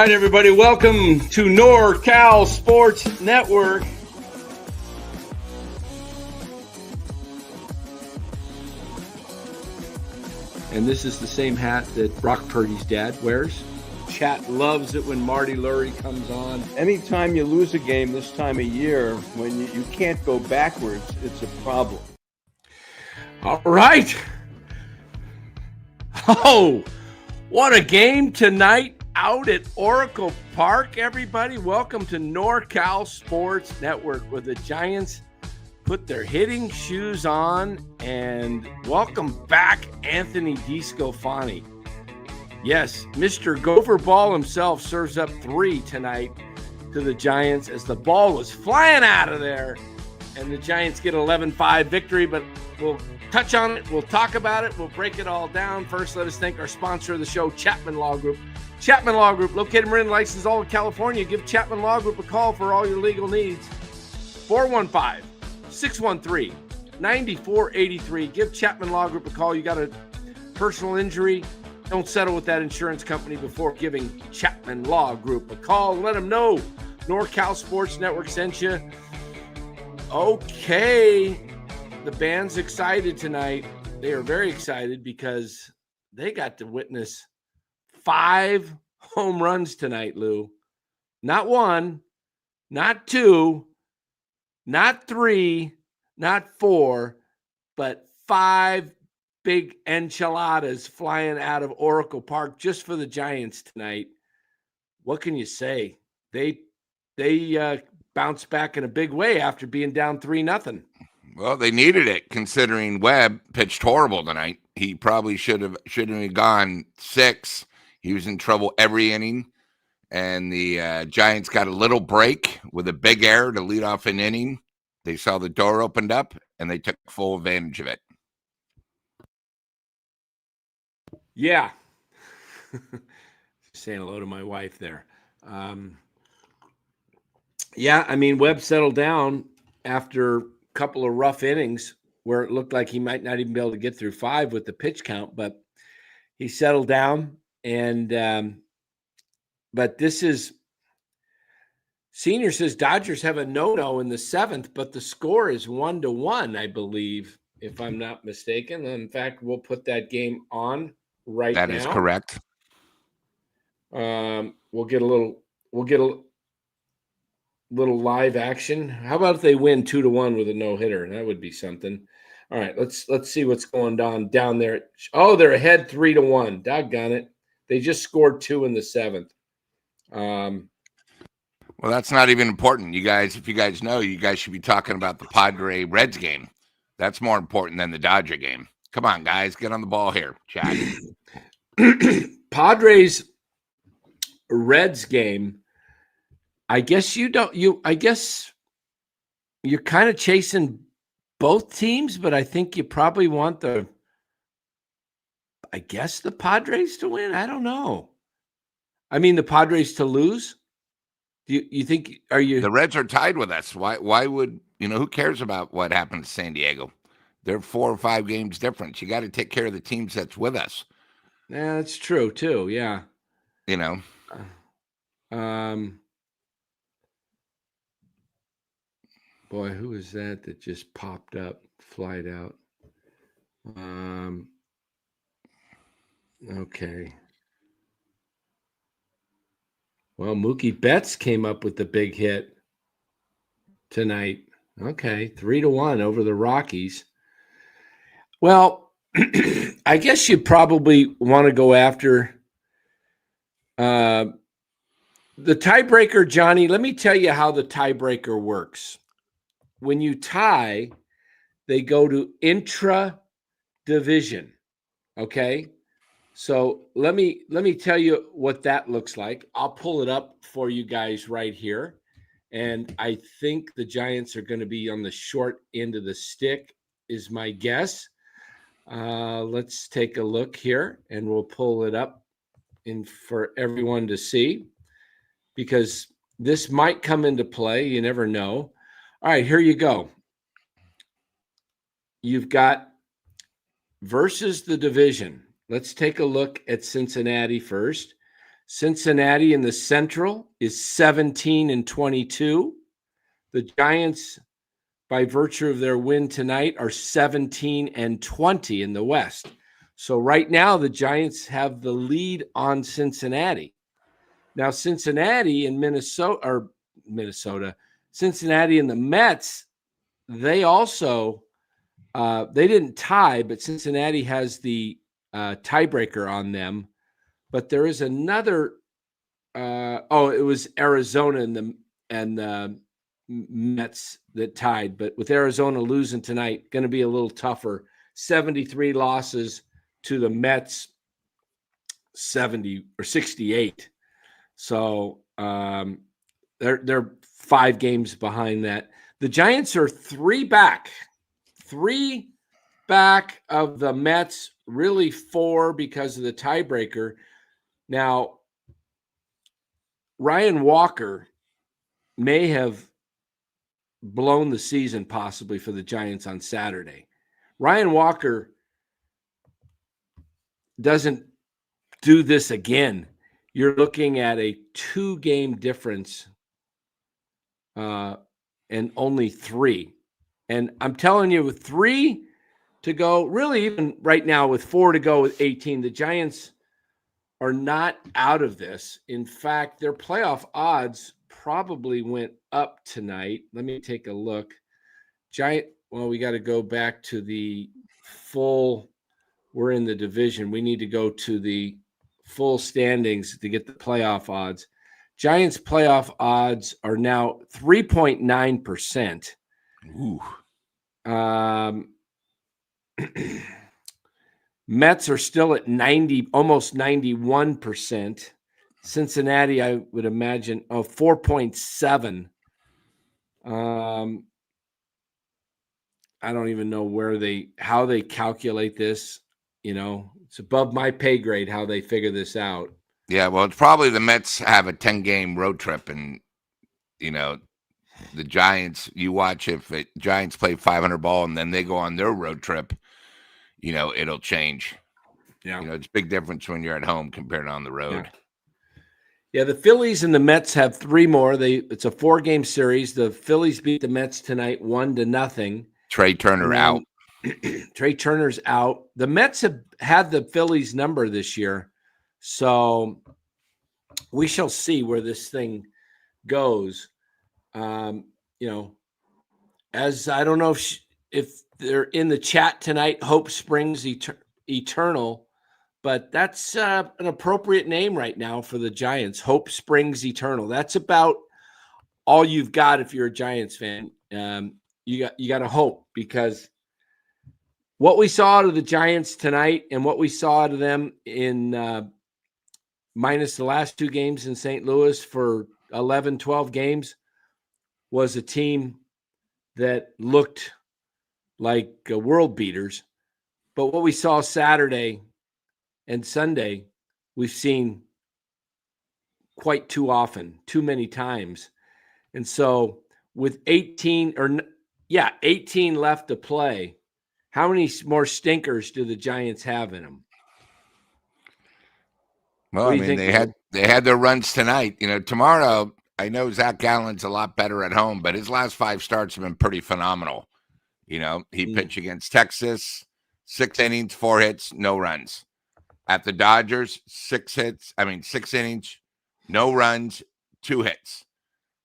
right, everybody, welcome to NorCal Sports Network. And this is the same hat that Brock Purdy's dad wears. Chat loves it when Marty Lurie comes on. Anytime you lose a game this time of year, when you can't go backwards, it's a problem. All right. Oh, what a game tonight out at Oracle Park, everybody. Welcome to NorCal Sports Network, where the Giants put their hitting shoes on, and welcome back Anthony DeScofani. Yes, Mr. Gopher Ball himself serves up 3 tonight to the Giants as the ball was flying out of there, and the Giants get an 11-5 victory, but we'll touch on it. We'll talk about it. We'll break it all down. First, let us thank our sponsor of the show, Chapman Law Group. Chapman Law Group, located in Marin, licensed all in California. Give Chapman Law Group a call for all your legal needs. 415-613-9483. Give Chapman Law Group a call. You got a personal injury, don't settle with that insurance company before giving Chapman Law Group a call. Let them know NorCal Sports Network sent you. Okay, the band's excited tonight. They are very excited because they got to witness 5 home runs tonight, Lou. Not 1, not 2, not 3, not 4, but 5 big enchiladas flying out of Oracle Park just for the Giants tonight. What can you say? They bounced back in a big way after being down 3-0. Well, they needed it considering Webb pitched horrible tonight. He probably shouldn't have gone 6. He was in trouble every inning, and the Giants got a little break with a big error to lead off an inning. They saw the door opened up, and they took full advantage of it. Yeah. Saying hello to my wife there. Yeah, I mean, Webb settled down after a couple of rough innings where it looked like he might not even be able to get through 5 with the pitch count, but he settled down. And but this is Senior says Dodgers have a no-no in the 7th, but the score is 1-1, I believe, if I'm not mistaken. In fact, we'll put that game on right now. That is correct. We'll get a little live action. How about if they win 2-1 with a no-hitter? That would be something. All right, let's see what's going on down there. Oh, they're ahead 3-1. Doggone it. They just scored 2 in the 7th. Well, that's not even important. You guys, if you guys know, you guys should be talking about the Padre Reds game. That's more important than the Dodger game. Come on, guys, get on the ball here, Chad. Padres Reds game. I guess you're kind of chasing both teams, but I think you probably want the Padres to win. I don't know. I mean, the Padres to lose. Do you think, are you? The Reds are tied with us. Why would, who cares about what happened to San Diego? They're 4 or 5 games difference. You got to take care of the teams that's with us. Yeah, that's true too. Yeah. Boy, who is that just popped up, flied out? Okay. Well, Mookie Betts came up with the big hit tonight. Okay, 3-1 over the Rockies. Well, I guess you probably want to go after the tiebreaker, Johnny. Let me tell you how the tiebreaker works. When you tie, they go to intra-division. Okay? So let me tell you what that looks like. I'll pull it up for you guys right here. And I think the Giants are going to be on the short end of the stick, is my guess. Let's take a look here, and we'll pull it up for everyone to see, because this might come into play. You never know. All right, here you go. You've got versus the division. Let's take a look at Cincinnati first. Cincinnati in the Central is 17-22. The Giants, by virtue of their win tonight, are 17-20 in the West. So right now, the Giants have the lead on Cincinnati. Now, Cincinnati and Cincinnati and the Mets, they also they didn't tie, but Cincinnati has the tiebreaker on them. But there is another. It was Arizona and the Mets that tied. But with Arizona losing tonight, going to be a little tougher. 73 losses to the Mets, 70 or 68. So they're 5 games behind that. The Giants are 3 back of the Mets, really 4 because of the tiebreaker. Now, Ryan Walker may have blown the season possibly for the Giants on Saturday. Ryan Walker doesn't do this again. You're looking at a 2-game difference and only 3. And I'm telling you, with 3 to go, really even right now with 4 to go with 18, the Giants are not out of this. In fact, their playoff odds probably went up tonight. Let me take a look. We got to go back to the full. We're in the division. We need to go to the full standings to get the playoff odds. Giants playoff odds are now 3.9%. Ooh. Mets are still at 90, almost 91%. Cincinnati, I would imagine, 4.7. I don't even know how they calculate this. It's above my pay grade how they figure this out. Yeah, well, it's probably the Mets have a 10-game road trip, and the Giants. You watch if the Giants play 500 ball and then they go on their road trip. It'll change. Yeah, it's a big difference when you're at home compared to on the road. Yeah, the Phillies and the Mets have 3 more. It's a 4-game series. The Phillies beat the Mets tonight 1-0. Trey Turner out. Trey Turner's out. The Mets have had the Phillies number this year, so we shall see where this thing goes. As I don't know if they're in the chat tonight, Hope Springs Eternal, but that's an appropriate name right now for the Giants. Hope Springs Eternal. That's about all you've got if you're a Giants fan. You got to hope, because what we saw out of the Giants tonight and what we saw out of them in minus the last 2 games in St. Louis for 11, 12 games was a team that looked like world beaters. But what we saw Saturday and Sunday, we've seen quite too often, too many times. And so with 18 left to play, how many more stinkers do the Giants have in them? Well, I mean, they had their runs tonight. Tomorrow, I know Zach Gallen's a lot better at home, but his last 5 starts have been pretty phenomenal. He pitched against Texas, 6 innings, 4 hits, no runs. At the Dodgers, 6 innings, no runs, 2 hits.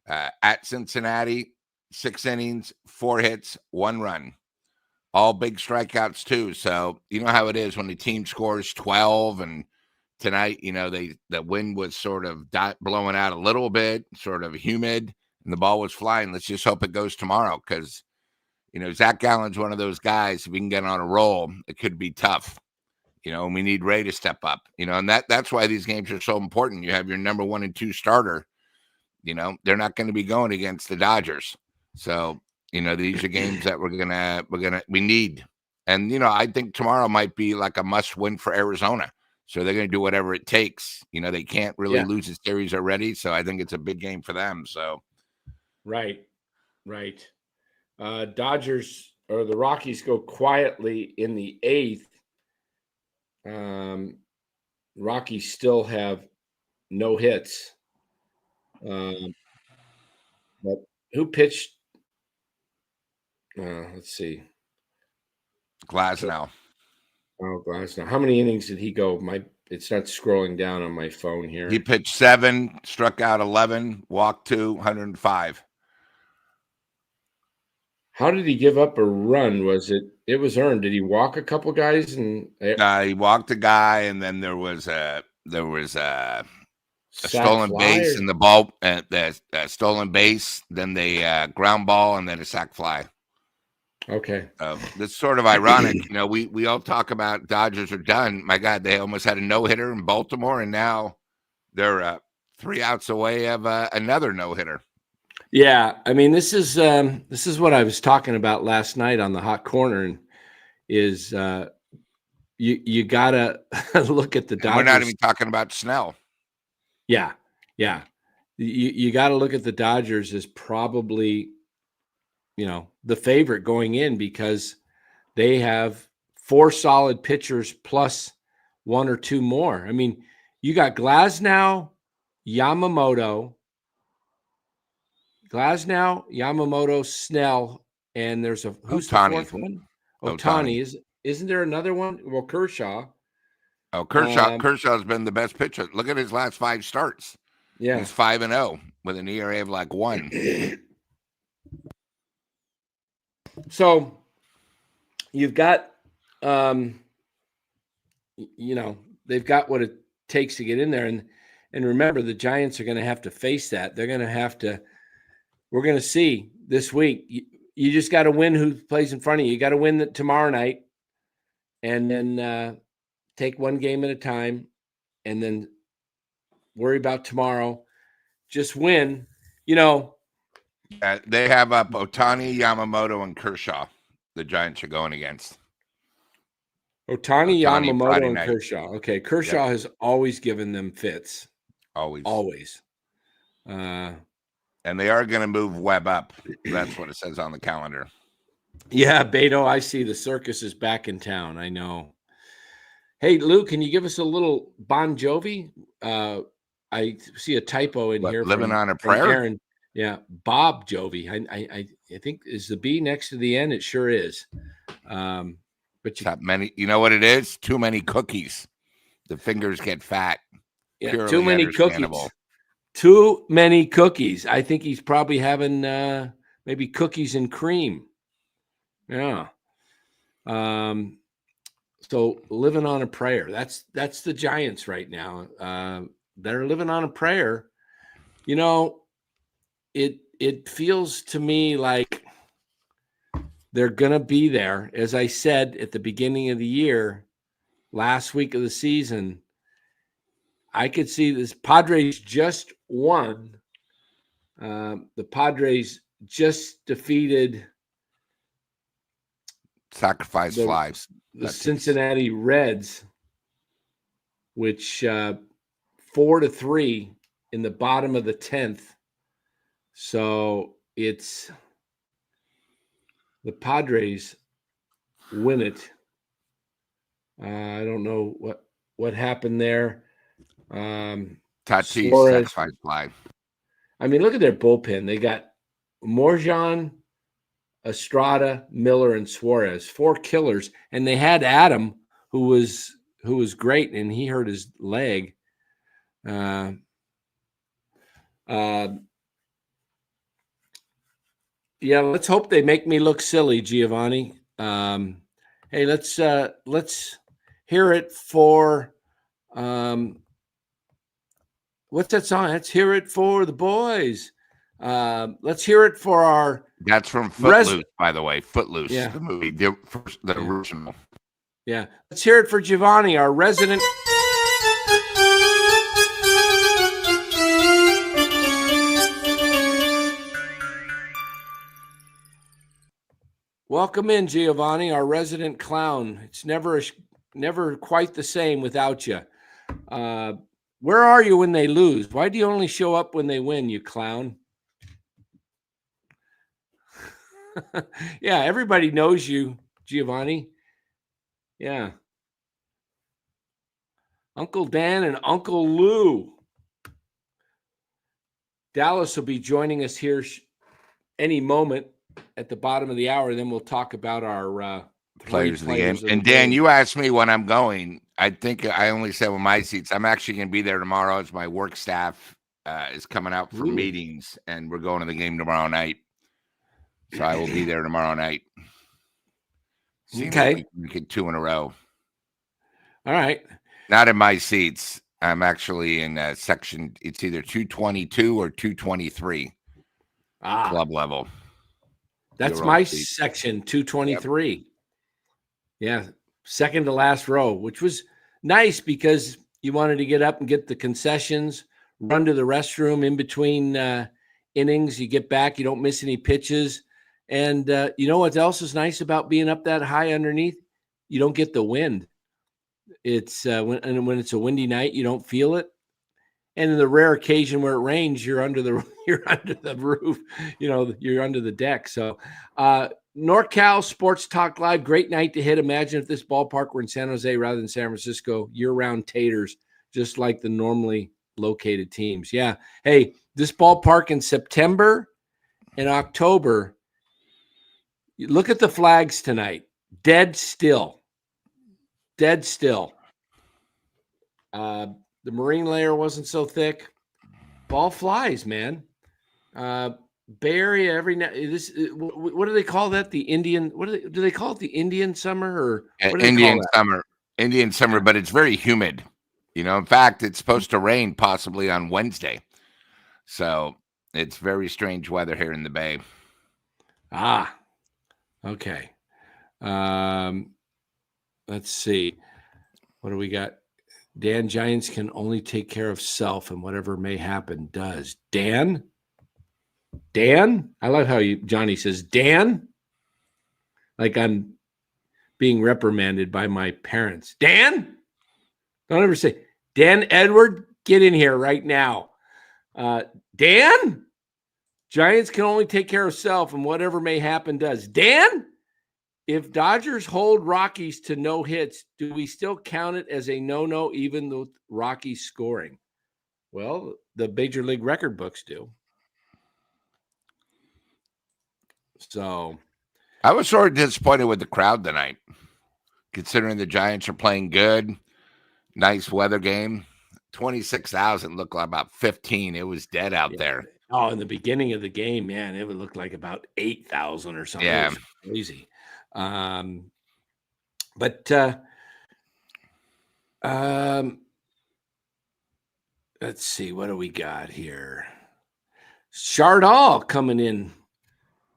At Cincinnati, 6 innings, 4 hits, 1 run. All big strikeouts too. So you know how it is when the team scores 12, and tonight, the wind was sort of blowing out a little bit, sort of humid, and the ball was flying. Let's just hope it goes tomorrow, because Zach Gallen's one of those guys. If we can get on a roll, it could be tough. And we need Ray to step up. And that's why these games are so important. You have your number 1 and 2 starter. They're not going to be going against the Dodgers. So these are games that we need. And I think tomorrow might be like a must win for Arizona. So they're going to do whatever it takes. They can't really lose the series already. So I think it's a big game for them. So, right. Dodgers or the Rockies go quietly in the 8th. Rockies still have no hits. But who pitched? Let's see. Glasnow. Oh, Glasnow. How many innings did he go? It's not scrolling down on my phone here. He pitched 7, struck out 11, walked 2, 105. How did he give up a run? It was earned? Did he walk a couple guys? And He walked a guy, and then there was a stolen base in the ball, the stolen base, then the ground ball, and then a sac fly. Okay. That's sort of ironic. We all talk about Dodgers are done. My God, they almost had a no-hitter in Baltimore, and now they're 3 outs away of another no-hitter. Yeah, I mean, this is what I was talking about last night on the Hot Corner, and is you gotta look at the Dodgers. We're not even talking about Snell. Yeah. You got to look at the Dodgers as probably, the favorite going in, because they have 4 solid pitchers plus 1 or 2 more. I mean, you got Glasnow, Yamamoto, Snell, and there's who's Ohtani. The fourth one? Ohtani. Isn't there another one? Well, Kershaw. Oh, Kershaw's been the best pitcher. Look at his last 5 starts. Yeah. He's 5-0 with an ERA of like 1. So you've got, they've got what it takes to get in there. And remember, the Giants are going to have to face that. They're going to have to, we're going to see this week. You just got to win who plays in front of you. You got to win tomorrow night, and then take one game at a time, and then worry about tomorrow. Just win. They have up Ohtani, Yamamoto, and Kershaw. The Giants are going against. Ohtani, Yamamoto, Friday and night. Kershaw. Okay, Kershaw has always given them fits. Always. And they are going to move Webb up. That's what it says on the calendar. Yeah, Beto, I see the circus is back in town. I know. Hey, Lou, can you give us a little Bon Jovi? I see a typo in here. Living on a Prayer? Aaron. Yeah, Bob Jovi. I think, is the B next to the N? It sure is. But not many. You know what it is? Too many cookies. The fingers get fat. Yeah, too many cookies. Too many cookies. I think he's probably having maybe cookies and cream. Yeah. So living on a prayer. That's the Giants right now. They're living on a prayer. It feels to me like they're gonna be there. As I said at the beginning of the year, last week of the season, I could see this. Padres just won. The Padres just defeated Sacrifice Flies. The Cincinnati Reds, which 4-3 in the bottom of the 10th. So it's the Padres win it. I don't know what happened there. Tatis, Sacrifice Fly. I mean, look at their bullpen. They got Morjan, Estrada, Miller, and Suarez, 4 killers, and they had Adam, who was great, and he hurt his leg. Yeah, let's hope they make me look silly, Giovanni. Hey, let's hear it for what's that song? Let's hear it for the boys. Let's hear it for our. That's from Footloose, by the way. Footloose, yeah. The movie, the original. Yeah, let's hear it for Giovanni, our resident. Welcome in, Giovanni, our resident clown. It's never quite the same without you. Where are you when they lose? Why do you only show up when they win, you clown? Yeah, everybody knows you, Giovanni. Yeah. Uncle Dan and Uncle Lou. Dallas will be joining us here any moment at the bottom of the hour. Then we'll talk about our Players of the game. of the And Dan, game. you asked me when I'm going. I think I only said with my seats. I'm actually going to be there tomorrow as my work staff is coming out for meetings, and we're going to the game tomorrow night. So I will be there tomorrow night. Okay. We get 2 in a row. All right. Not in my seats. I'm actually in section. It's either 222 or 223 club level. That's my section, 223. Yep. Yeah, second to last row, which was nice because you wanted to get up and get the concessions, run to the restroom in between innings. You get back, you don't miss any pitches. And you know what else is nice about being up that high underneath? You don't get the wind. It's when it's a windy night, you don't feel it. And in the rare occasion where it rains, you're under the roof, you're under the deck. So NorCal Sports Talk Live, great night to hit. Imagine if this ballpark were in San Jose rather than San Francisco, year-round taters, just like the normally located teams. Yeah. Hey, this ballpark in September and October, look at the flags tonight. Dead still. Dead still. The marine layer wasn't so thick. Ball flies, man. Bay Area every now. What do they call that? The Indian. Do they call it? The Indian summer or what do they Indian call that? summer? Indian summer, but it's very humid. In fact, it's supposed to rain possibly on Wednesday. So it's very strange weather here in the Bay. Okay. Let's see. What do we got? Dan, Giants can only take care of self, and whatever may happen does. Dan? I love how Johnny says, Dan? Like I'm being reprimanded by my parents. Dan? Don't ever say, Dan Edward, get in here right now. Dan? Giants can only take care of self, and whatever may happen does. Dan? If Dodgers hold Rockies to no hits, do we still count it as a no-no even with Rockies scoring? Well, the Major League record books do. So I was sort of disappointed with the crowd tonight, considering the Giants are playing good. Nice weather game. 26,000 looked like about 15. It was dead out there. Oh, in the beginning of the game, man, it would look like about 8,000 or something. Yeah. It was crazy. Let's see, what do we got here? Chardall coming in.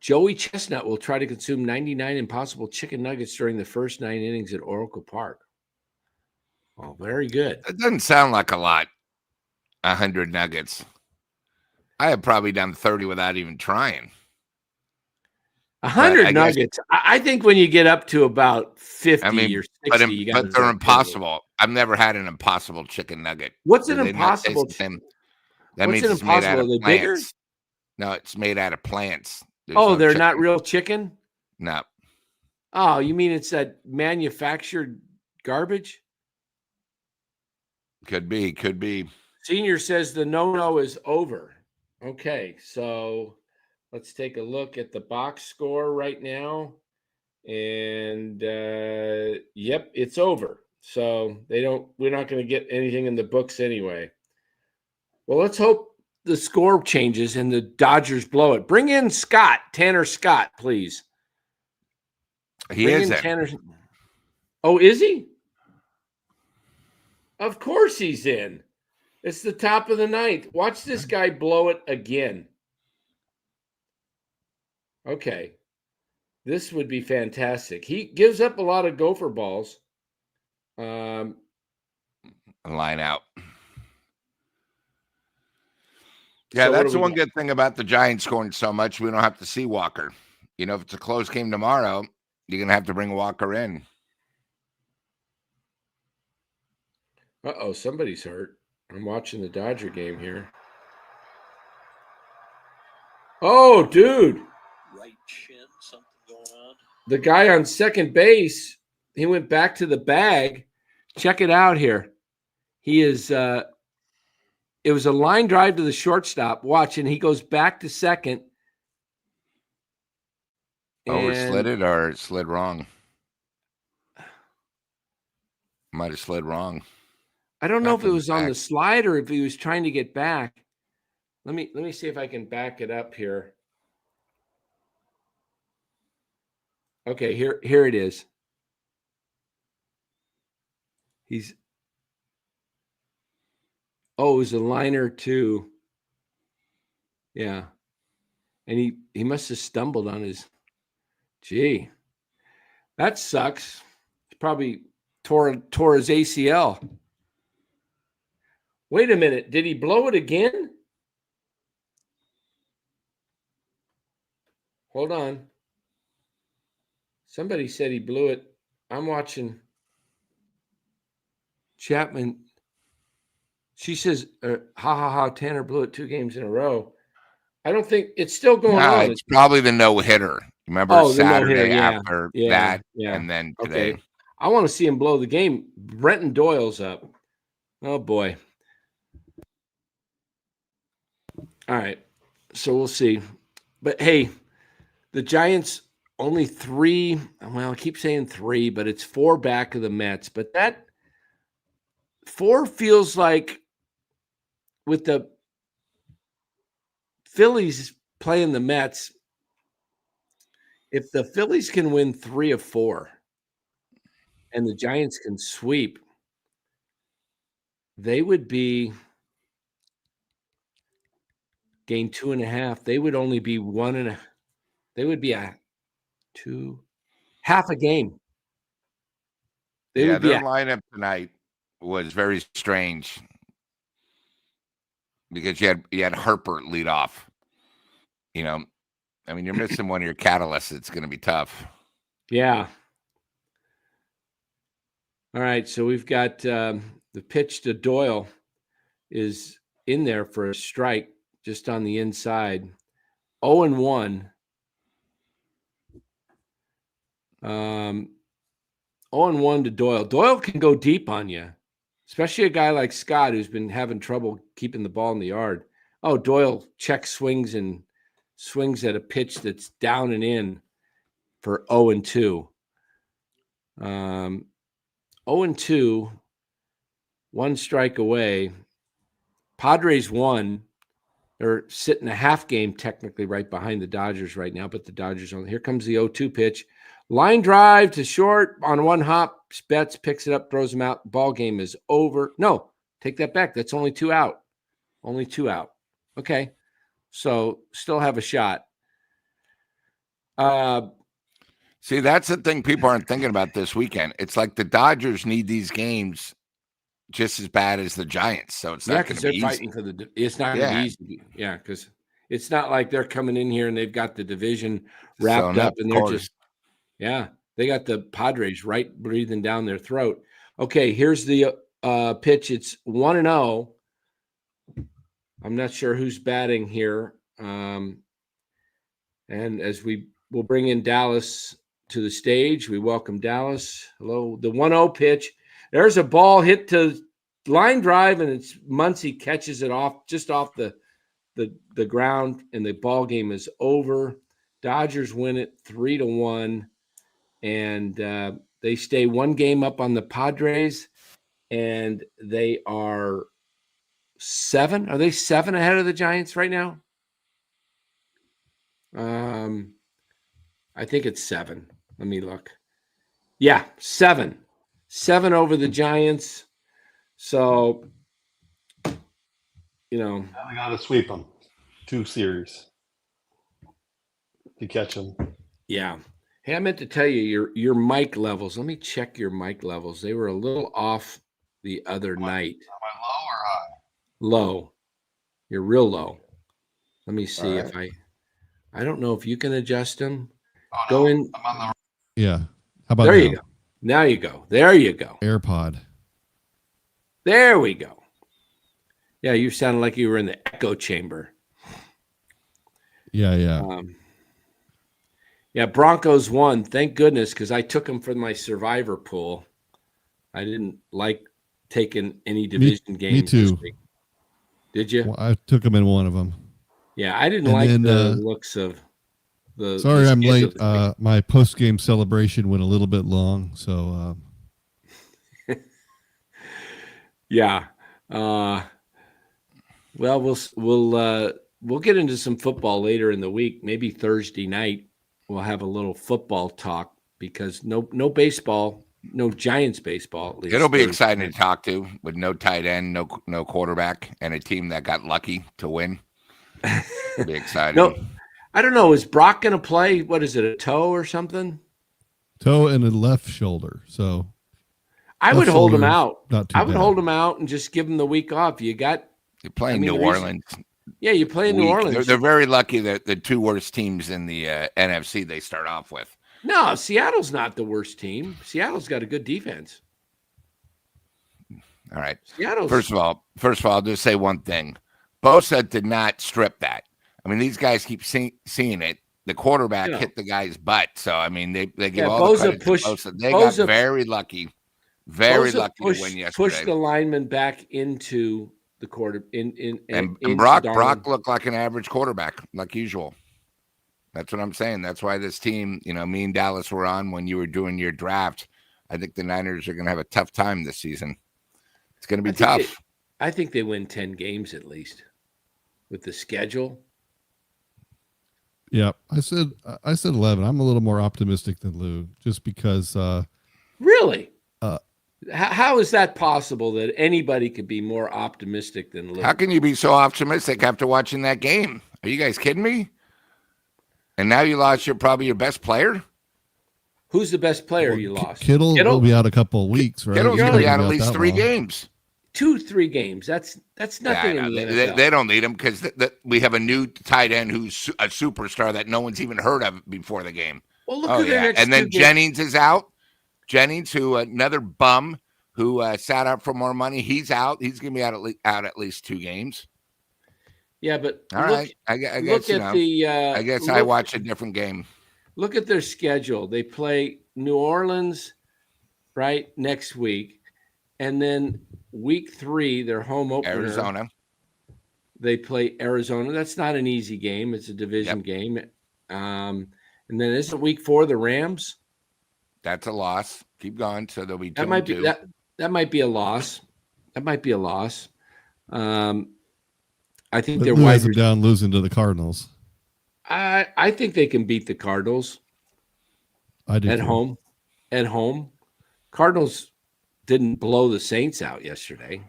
Joey Chestnut will try to consume 99 impossible chicken nuggets during the first 9 innings at Oracle Park. Oh, very good. It doesn't sound like a lot. 100 nuggets. I have probably done 30 without even trying. 100 nuggets. I think when you get up to about 50 or 60, you got. But they're impossible. I've never had an impossible chicken nugget. What's an impossible? That means it's made out of plants. No, it's made out of plants. They're not real chicken? No. Oh, you mean it's that manufactured garbage? Could be. Senior says the no-no is over. Okay, so let's take a look at the box score right now. And yep, it's over. So we're not going to get anything in the books anyway. Well, let's hope the score changes and the Dodgers blow it. Bring in Tanner Scott, please. He is there. Oh, is he? Of course he's in. It's the top of the ninth. Watch this guy blow it again. Okay. This would be fantastic. He gives up a lot of gopher balls. Line out. Yeah, that's the one good thing about the Giants scoring so much. We don't have to see Walker. If it's a close game tomorrow, you're going to have to bring Walker in. Uh-oh, somebody's hurt. I'm watching the Dodger game here. Oh, dude. Right shin, something going on. The guy on second base, he went back to the bag. Check it out here. He is It was a line drive to the shortstop. Watch, and he goes back to second. Overslid it or it slid wrong? Might have slid wrong. I don't know if it was on back. the slide or if he was trying to get back. Let me see if I can back it up here. Okay, here it is. It was a liner too. Yeah. And he must have stumbled on his. Gee, that sucks. He probably tore his ACL. Wait a minute. Did he blow it again? Hold on. Somebody said he blew it. I'm watching Chapman. She says, Tanner blew it 2 games in a row. I don't think it's still going on. It's probably the no-hitter. Remember Saturday yeah. after Yeah. and then today. Okay. I want to see him blow the game. Brenton Doyle's up. Oh, boy. All right. So we'll see. But, hey, the Giants only 3. Well, I keep saying 3, but it's 4 back of the Mets. But that 4 feels like with the Phillies playing the Mets, if the Phillies can win 3 of 4 and the Giants can sweep, they would be gain 2.5. They would only be 1.5. They would be half a game. Their lineup tonight was very strange because you had Harper lead off. I mean, you're missing one of your catalysts. It's going to be tough. Yeah. All right. So we've got the pitch to Doyle is in there for a strike just on the inside. 0-1. 0-1 to Doyle. Doyle can go deep on you, especially a guy like Scott who's been having trouble keeping the ball in the yard. Oh, Doyle check swings and swings at a pitch that's down and in for 0-2. 0-2, 1 strike away. Padres won. They're sitting a half game technically right behind the Dodgers right now, but the Dodgers on. Here comes the 0-2 pitch. Line drive to short on 1 hop. Betts picks it up, throws him out. Ball game is over. No, take that back. That's only 2 out. Only 2 out. Okay. So still have a shot. See, that's the thing people aren't thinking about this weekend. It's like the Dodgers need these games just as bad as the Giants. So it's not going to be easy. Fighting for it's not going to be easy. Yeah, because it's not like they're coming in here and they've got the division wrapped up and they're just they got the Padres right breathing down their throat. Okay, here's the pitch. It's 1-0. I'm not sure who's batting here. And as we'll bring in Dallas to the stage, we welcome Dallas. Hello. The 1-0 pitch. There's a ball hit to line drive, and it's Muncy catches it off the ground, and the ball game is over. Dodgers win it 3-1, and they stay 1 game up on the Padres, and they are 7. Are they 7 ahead of the Giants right now? I think it's 7. Let me look. Yeah, 7. 7 over the Giants. So, I got to sweep them. 2 series to catch them. Yeah. Hey, I meant to tell you your mic levels. Let me check your mic levels. They were a little off the other night. Am I low or high? Low. You're real low. Let me see if I don't know if you can adjust them. Oh, Go no. in. I'm on Yeah. How about there now? you go. Now you go. There you go. AirPod. There we go. Yeah, you sounded like you were in the echo chamber. Yeah. Yeah, Broncos won. Thank goodness, because I took them for my survivor pool. I didn't like taking any division games. Me too. Did you? Well, I took him in one of them. Yeah, I didn't And like then, the looks of the. Sorry, the I'm late. schedule. My post-game celebration went a little bit long, so Yeah. Well, we'll get into some football later in the week. Maybe Thursday night we'll have a little football talk because no baseball, no Giants baseball. At least It'll be Thursday exciting night. to talk to with no tight end, no quarterback, and a team that got lucky to win. It'll be exciting. No, I don't know. Is Brock going to play? What is it? A toe or something? toe and a left shoulder. So I would hold him out. Not too I would bad. hold him out and just give him the week off. You got. You're playing the New reason- Orleans. Yeah, you play in New Orleans. They're very lucky that the two worst teams in the NFC they start off with. No, Seattle's not the worst team. Seattle's got a good defense. All right. Seattle's First of all, I'll just say one thing. Bosa did not strip that. I mean, these guys keep seeing it. The quarterback hit the guy's butt. So, I mean, they give all the credit to Bosa. They got very lucky. Very lucky to win yesterday. Push the lineman back into the quarter. And Brock looked like an average quarterback, like usual. That's what I'm saying. That's why this team, me and Dallas were on when you were doing your draft. I think the Niners are going to have a tough time this season. It's going to be tough. I think they win 10 games at least with the schedule. Yeah, I said 11. I'm a little more optimistic than Lou, just because. Really? How is that possible that anybody could be more optimistic than Lou? How can you be so optimistic after watching that game? Are you guys kidding me? And now you lost probably your best player? Who's the best player you lost? Kittle will be out a couple of weeks, right? Kittle's going to be out at least 3 games. 2-3 games. That's nothing in the NFL. They don't need him because we have a new tight end who's a superstar that no one's even heard of before the game. Well, look at their next and then 2 games. Jennings is out. Jennings, who another bum who sat up for more money, he's out. He's going to be out at least 2 games. Yeah, but all right. I guess I guess I watch a different game. Look at their schedule. They play New Orleans right next week, and then week 3, their home opener. Arizona. They play Arizona. That's not an easy game. It's a division game. And then isn't week 4 the Rams? That's a loss. Keep going. So there'll be 2. That might be a loss. That might be a loss. I think they're wide down losing to the Cardinals. I think they can beat the Cardinals. I do at home. At home. Cardinals didn't blow the Saints out yesterday.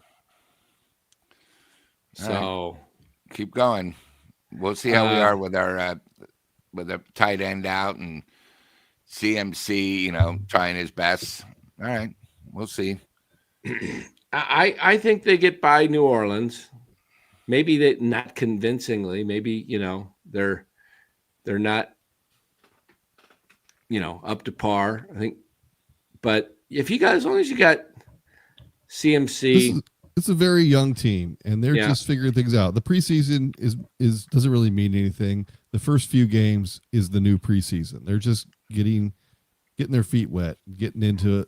So keep going. We'll see how we are with our with the tight end out and CMC, trying his best. All right. We'll see. I think they get by New Orleans. Maybe they not convincingly. Maybe, they're not, up to par. I think, but as long as you got CMC, it's a very young team, and they're just figuring things out. The preseason is doesn't really mean anything. The first few games is the new preseason. They're just getting their feet wet, getting into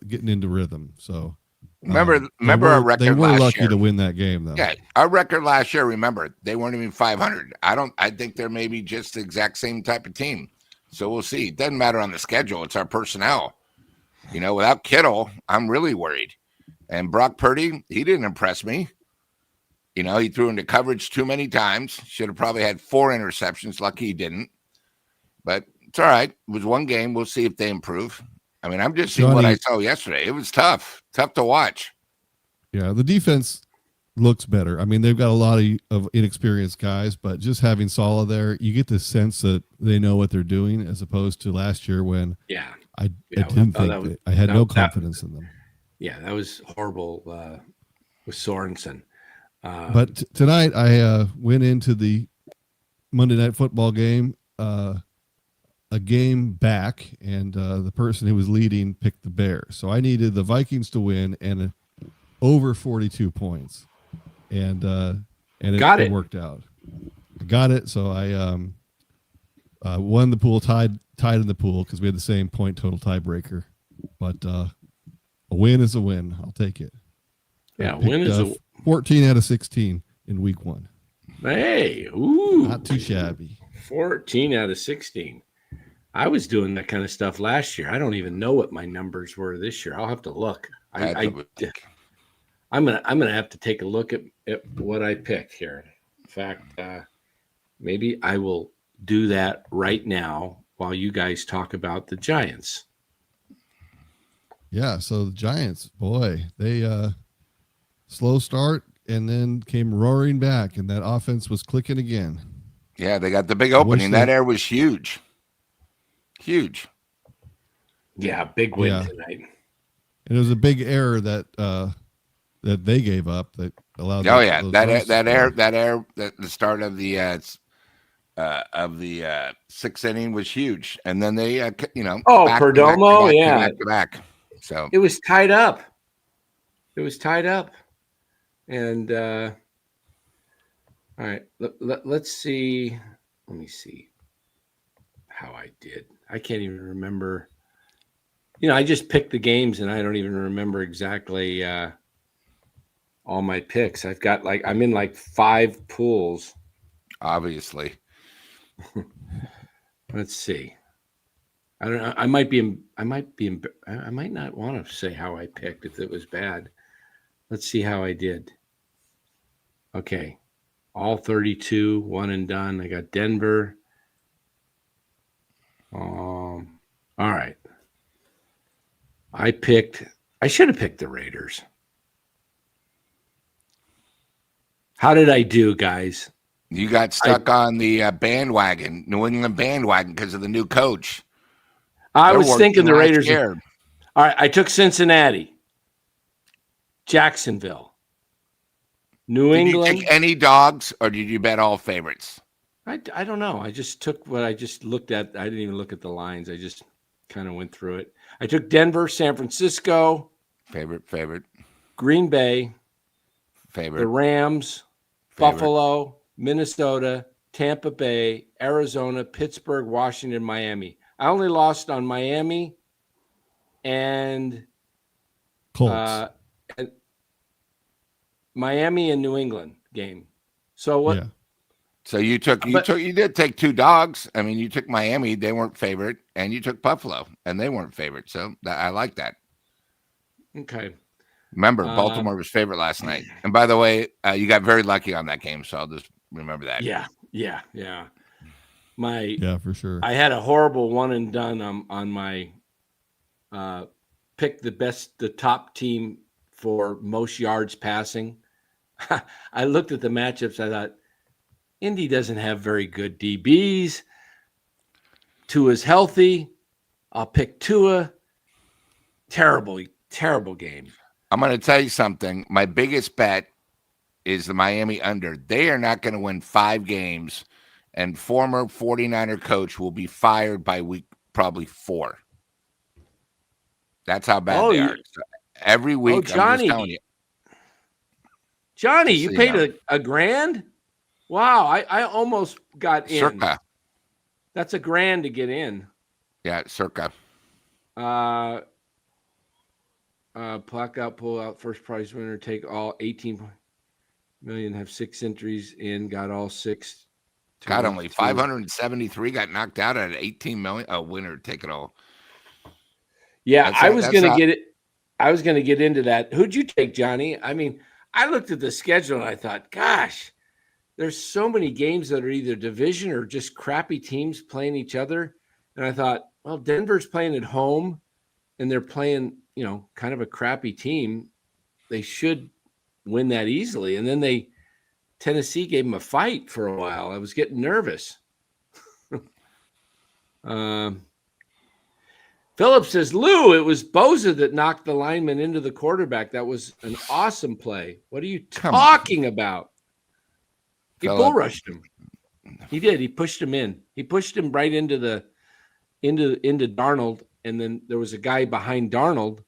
rhythm. So remember our record. They were last lucky year. to win that game, though. Yeah, our record last year. Remember, they weren't even 500. I think they're maybe just the exact same type of team. So we'll see. It doesn't matter on the schedule. It's our personnel. Without Kittle, I'm really worried. And Brock Purdy, he didn't impress me. He threw into coverage too many times. Should have probably had 4 interceptions. Lucky he didn't. But it's all right. It was one game. We'll see if they improve. I mean, I'm just seeing what I saw yesterday. It was tough to watch. Yeah, the defense looks better. I mean, they've got a lot of inexperienced guys, but just having Saleh there, you get the sense that they know what they're doing, as opposed to last year when I didn't think I had no confidence in them. Yeah, that was horrible with Sorensen. But tonight I went into the Monday Night Football game, a game back, and the person who was leading picked the Bears. So I needed the Vikings to win and over 42 points, and it worked out. I got it, so I won the pool, tied in the pool because we had the same point total tiebreaker. But a win is a win. I'll take it. Yeah, win is 14 out of 16 in week 1. Hey, ooh, Not too shabby. 14 out of 16. I was doing that kind of stuff last year. I don't even know what my numbers were this year. I'll have to look. I'm gonna have to take a look at what I picked here. In fact, maybe I will do that right now while you guys talk about the Giants. Yeah, so the Giants, boy, they slow start and then came roaring back, and that offense was clicking again. Yeah, they got the big opening. That air was huge. Huge. Yeah, big win tonight. And it was a big error that that they gave up that allowed. Oh yeah, the start of the 6th inning was huge, and then they Perdomo, back. So it was tied up. And all right, let's see. Let me see how I did. I can't even remember. I just picked the games, and I don't even remember exactly all my picks. I've got I'm in 5 pools. Obviously. Let's see. I don't know. I might not want to say how I picked if it was bad. Let's see how I did. Okay. All 32, one and done. I got Denver. All right. I should have picked the Raiders. How did I do, guys? You got stuck on the bandwagon, New England bandwagon, because of the new coach. I was thinking the Raiders. All right, I took Cincinnati, Jacksonville, New England. Did you take any dogs, or did you bet all favorites? I don't know. I just took what I just looked at. I didn't even look at the lines. I just kind of went through it. I took Denver, San Francisco. Favorite. Green Bay. Favorite. The Rams. Favorite. Buffalo, Minnesota, Tampa Bay, Arizona, Pittsburgh, Washington, Miami. I only lost on Miami and Colts. Miami and New England game. So what? Yeah. So you did take 2 dogs. I mean, you took Miami, they weren't favorite, and you took Buffalo, and they weren't favorite. So I like that. Okay. Remember, Baltimore was favorite last night. And by the way, you got very lucky on that game, so I'll just remember that. Yeah. Yeah, for sure. I had a horrible one and done on my pick the top team for most yards passing. I looked at the matchups. I thought, Indy doesn't have very good DBs. Tua's healthy. I'll pick Tua. Terrible game. I'm going to tell you something. My biggest bet is the Miami under. They are not going to win 5 games, and former 49er coach will be fired by week probably 4. That's how bad they are. So every week, Johnny, I'm just telling you. Johnny, you paid a grand? Wow, I almost got in. Circa. That's $1,000 to get in. Yeah, circa. Pluck out, pull out, first prize winner, take all 18 million, have 6 entries in, got all 6. Got only 573 got knocked out at 18 million. A winner, take it all. Yeah, I was going to get it. I was going to get into that. Who'd you take, Johnny? I mean, I looked at the schedule and I thought, gosh, there's so many games that are either division or just crappy teams playing each other. And I thought, well, Denver's playing at home and they're playing, kind of a crappy team. They should win that easily. And then Tennessee gave them a fight for a while. I was getting nervous. Phillips says, Lou, it was Bosa that knocked the lineman into the quarterback. That was an awesome play. What are you talking about? He bull rushed him. He did. He pushed him in. He pushed him right into Darnold, and then there was a guy behind Darnold,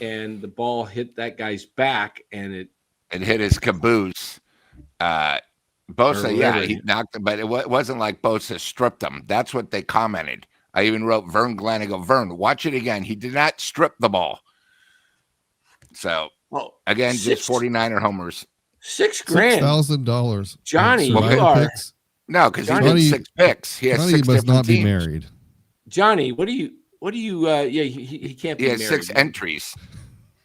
and the ball hit that guy's back, and it hit his caboose. Bosa, he knocked him, but it wasn't like Bosa stripped him. That's what they commented. I even wrote Vern Glenn. I go, Vern, watch it again. He did not strip the ball. So, again, just 49er homers. $6 grand. $6,000. Johnny, you are No, because he Johnny- did 6 picks. He has Johnny 6 must different not be teams. married. Johnny. What do you? Yeah, he can't be He has married. 6 entries.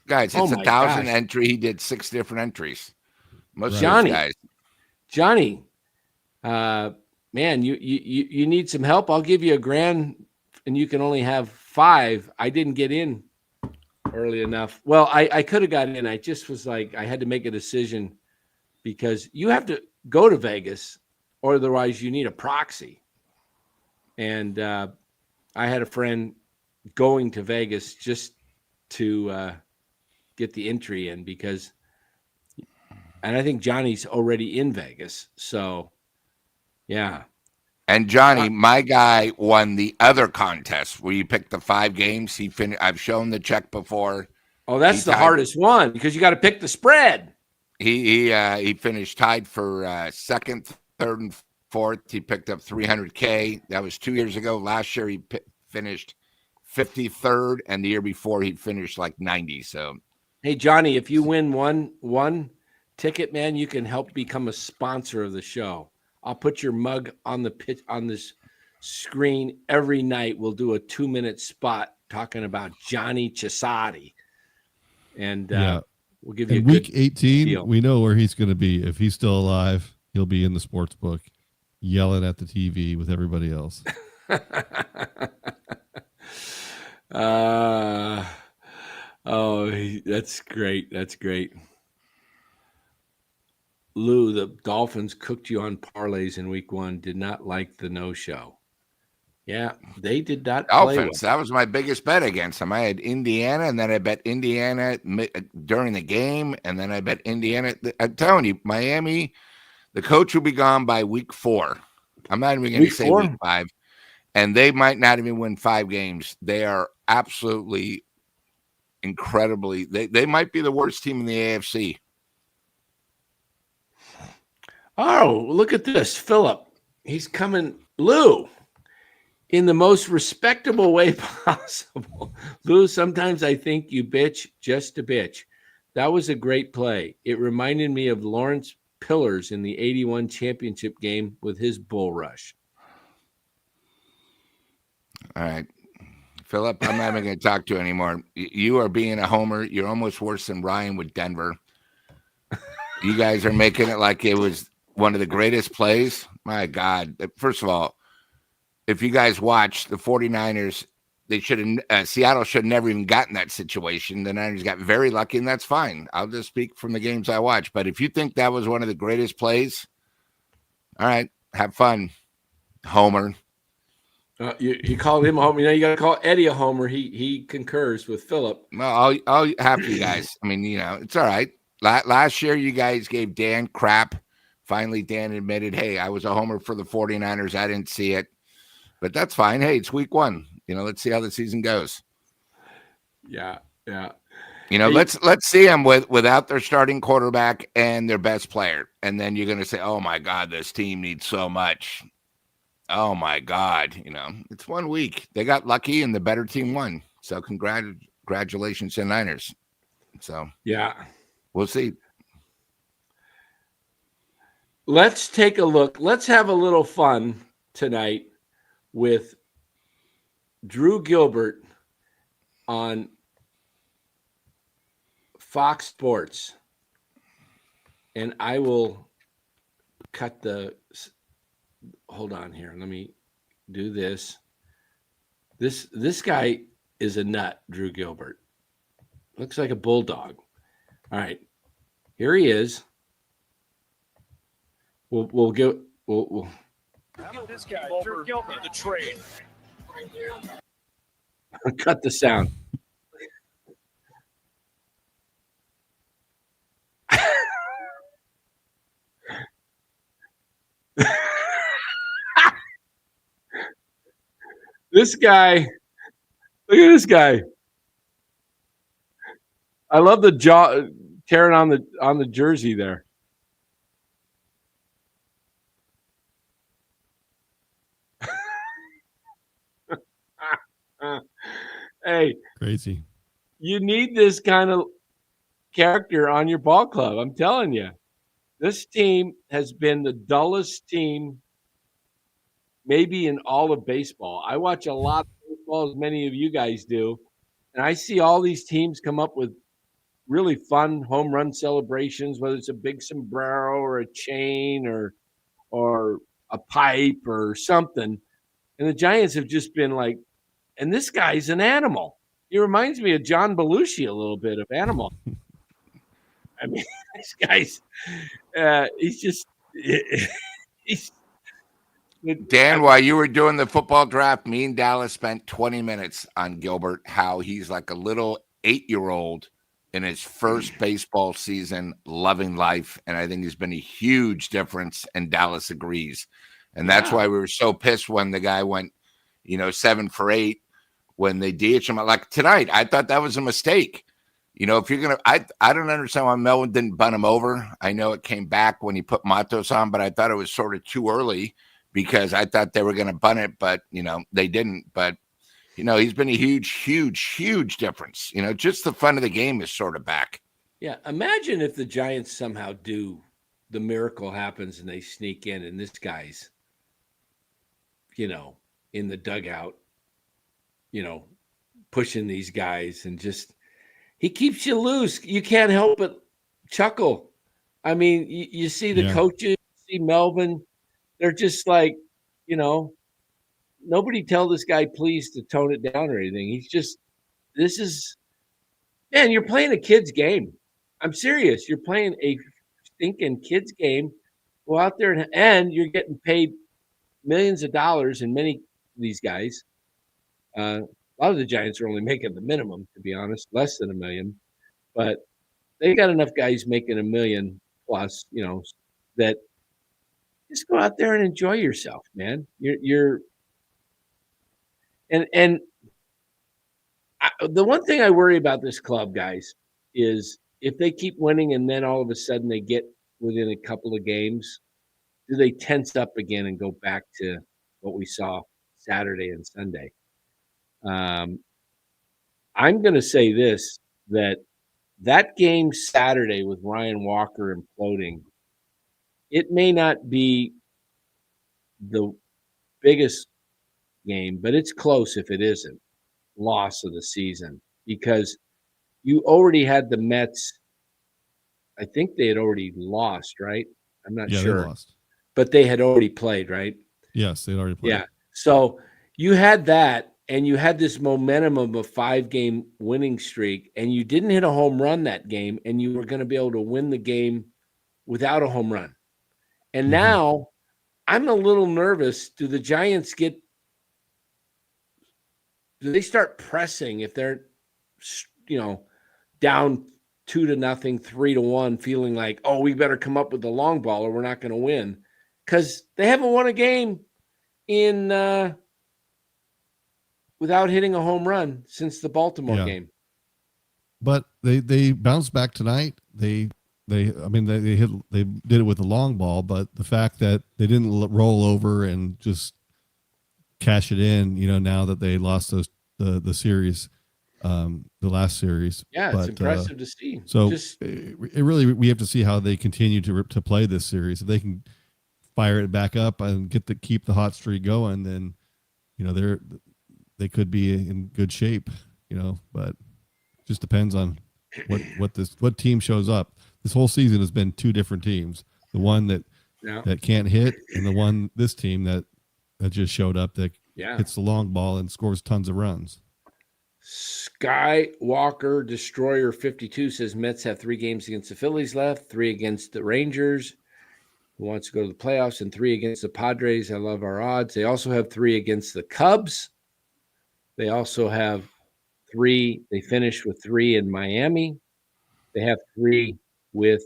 Guys, Oh it's my 1,000 gosh. entry. He did 6 different entries. Most Johnny. of those guys. Johnny, man, you need some help. I'll give you $1 grand, and you can only have 5. I didn't get in early enough. Well, I could have got in. I just was like, I had to make a decision because you have to go to Vegas, or otherwise you need a proxy. And I had a friend going to Vegas just to get the entry in because, and I think Johnny's already in Vegas. So, yeah. And Johnny, my guy won the other contest where you picked the 5 games. I've shown the check before. Oh, that's the hardest one because you got to pick the spread. He finished tied for second, third, and fourth. He picked up $300K. That was 2 years ago. Last year he finished 53rd, and the year before he finished like 90. So, hey Johnny, if you win one ticket, man, you can help become a sponsor of the show. I'll put your mug on the pitch on this screen every night. We'll do a 2-minute spot talking about Johnny Chisati, and we'll give you in a week good 18. deal. We know where he's going to be. If he's still alive, he'll be in the sports book, yelling at the TV with everybody else. That's great. That's great. Lou, the Dolphins cooked you on parlays in week 1. Did not like the no-show. Yeah, they did not play Dolphins. well. That was my biggest bet against them. I had Indiana, and then I bet Indiana during the game, and then I bet Indiana. I'm telling you, Miami, the coach will be gone by week 4. I'm not even going to say week 5. And they might not even win 5 games. They are absolutely incredibly. They might be the worst team in the AFC. Oh, look at this. Philip, he's coming. Lou, in the most respectable way possible. Lou, sometimes I think you bitch just to bitch. That was a great play. It reminded me of Lawrence Pillars in the 81 championship game with his bull rush. All right. Philip, I'm not even going to talk to you anymore. You are being a homer. You're almost worse than Ryan with Denver. You guys are making it like it was one of the greatest plays. My God. First of all, if you guys watch the 49ers, they should have Seattle should have never even gotten that situation. The Niners got very lucky, and that's fine. I'll just speak from the games I watch. But if you think that was one of the greatest plays, all right, have fun, homer. You called him a homer. You know, you got to call Eddie a homer. He concurs with Philip. Well, I'll have you guys. I mean, you know, it's all right. Last year, you guys gave Dan crap. Finally, Dan admitted, hey, I was a homer for the 49ers. I didn't see it. But that's fine. Hey, it's week 1. You know, let's see how the season goes. Yeah. You know, let's see them without their starting quarterback and their best player. And then you're going to say, oh, my God, this team needs so much. Oh, my God. You know, it's 1 week. They got lucky and the better team won. So congratulations to Niners. So, yeah, we'll see. Let's take a look. Let's have a little fun tonight with Drew Gilbert on Fox Sports. And I will cut hold on here. Let me do this. This guy is a nut, Drew Gilbert. Looks like a bulldog. All right. Here he is. We'll This guy, Drew Gilbert, the trade. cut the sound. This guy, look at this guy. I love the jaw tearing on the jersey there. Hey, Crazy. you need this kind of character on your ball club. I'm telling you. This team has been the dullest team maybe in all of baseball. I watch a lot of baseball, as many of you guys do, and I see all these teams come up with really fun home run celebrations, whether it's a big sombrero or a chain or a pipe or something. And the Giants have just been like, and this guy's an animal. He reminds me of John Belushi a little bit of animal. I mean, this guy's he's just he's Dan, while you were doing the football draft, me and Dallas spent 20 minutes on Gilbert, how he's like a little 8-year-old in his first baseball season, loving life. And I think there's been a huge difference, and Dallas agrees. And that's why we were so pissed when the guy went, 7 for 8 when they DH him. Like tonight, I thought that was a mistake. If you're going to, I don't understand why Melvin didn't bunt him over. I know it came back when he put Matos on, but I thought it was sort of too early because I thought they were going to bunt it, but, they didn't. But, he's been a huge difference. Just the fun of the game is sort of back. Yeah. Imagine if the Giants somehow the miracle happens and they sneak in and this guy's, in the dugout, pushing these guys and just, he keeps you loose. You can't help but chuckle. I mean, you see the coaches, see Melvin, they're just like, nobody tell this guy please to tone it down or anything. He's just, man, you're playing a kid's game. I'm serious. You're playing a stinking kid's game. Go out there and you're getting paid millions of dollars, and many of these guys, a lot of the Giants are only making the minimum, to be honest, less than $1 million, but they got enough guys making $1 million plus, that just go out there and enjoy yourself, man. The one thing I worry about this club, guys, is if they keep winning and then all of a sudden they get within a couple of games, do they tense up again and go back to what we saw Saturday and Sunday? I'm going to say this, that game Saturday with Ryan Walker imploding, it may not be the biggest game, but it's close if it isn't loss of the season, because you already had the Mets. I think they had already lost, right? I'm not sure. They lost. But they had already played, right? Yes, they'd already played. Yeah. So you had that, and you had this momentum of a 5-game winning streak, and you didn't hit a home run that game, and you were going to be able to win the game without a home run. And now I'm a little nervous. Do the Giants do they start pressing if they're, down 2-0, 3-1, feeling like, oh, we better come up with the long ball or we're not going to win? Because they haven't won a game without hitting a home run since the Baltimore game. But they bounced back tonight. They did it with the long ball, but the fact that they didn't roll over and just cash it in, now that they lost the series, the last series. Yeah, it's impressive to see. So we have to see how they continue to play this series. If they can fire it back up and keep the hot streak going, then they could be in good shape. But it just depends on what team shows up. This whole season has been two different teams. The one that can't hit, and this team that just showed up that hits the long ball and scores tons of runs. Skywalker Destroyer 52 says Mets have 3 games against the Phillies left, 3 against the Rangers, who wants to go to the playoffs, and 3 against the Padres. I love our odds. They also have 3 against the Cubs. They also have 3. They finished with 3 in Miami. They have 3 with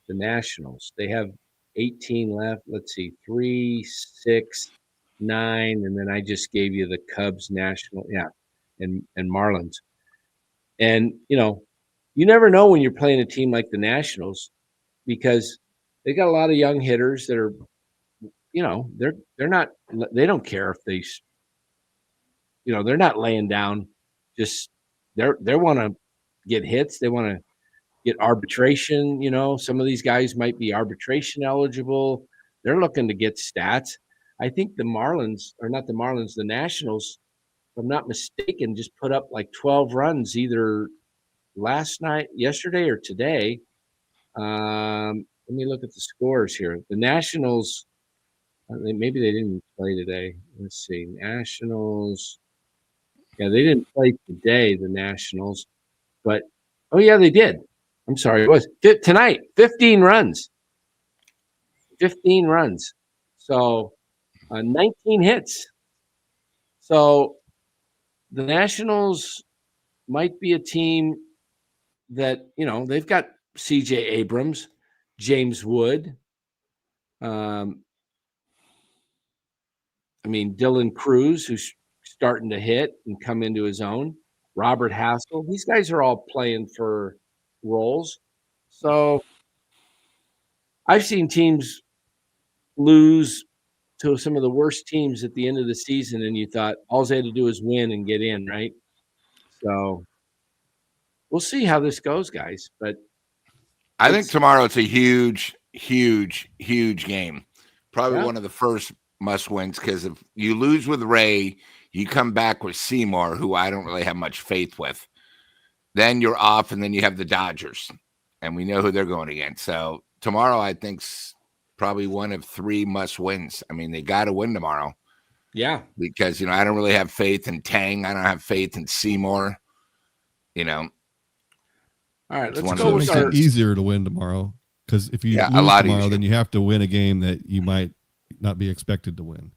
the Nationals. They have 18 left. Let's see, 3, 6, 9, and then I just gave you the Cubs, National, and Marlins. And you never know when you're playing a team like the Nationals, because they got a lot of young hitters that are, they don't care if they, they're not laying down. Just they want to get hits. They want to get arbitration. Some of these guys might be arbitration eligible. They're looking to get stats. I think the Nationals, if I'm not mistaken, just put up like 12 runs either yesterday or today. Let me look at the scores here. The Nationals, maybe they didn't play today. Let's see. Nationals. Yeah, they didn't play today, the Nationals. But, oh, yeah, they did. I'm sorry. It was tonight, 15 runs. 15 runs. So, 19 hits. So, the Nationals might be a team that, they've got C.J. Abrams, James Wood, Dylan Cruz, who's starting to hit and come into his own, Robert Hassel. These guys are all playing for roles. So I've seen teams lose to some of the worst teams at the end of the season, and you thought all they had to do is win and get in, right? So we'll see how this goes, guys. But I think tomorrow it's a huge, huge, huge game. Probably one of the first must-wins, because if you lose with Ray, you come back with Seymour, who I don't really have much faith with. Then you're off, and then you have the Dodgers, and we know who they're going against. So tomorrow, I think's probably one of 3 must-wins. They got to win tomorrow. Yeah. Because, I don't really have faith in Tang. I don't have faith in Seymour. All right, let's go. It makes it easier to win tomorrow, because if you lose tomorrow, then you have to win a game that you might not be expected to win.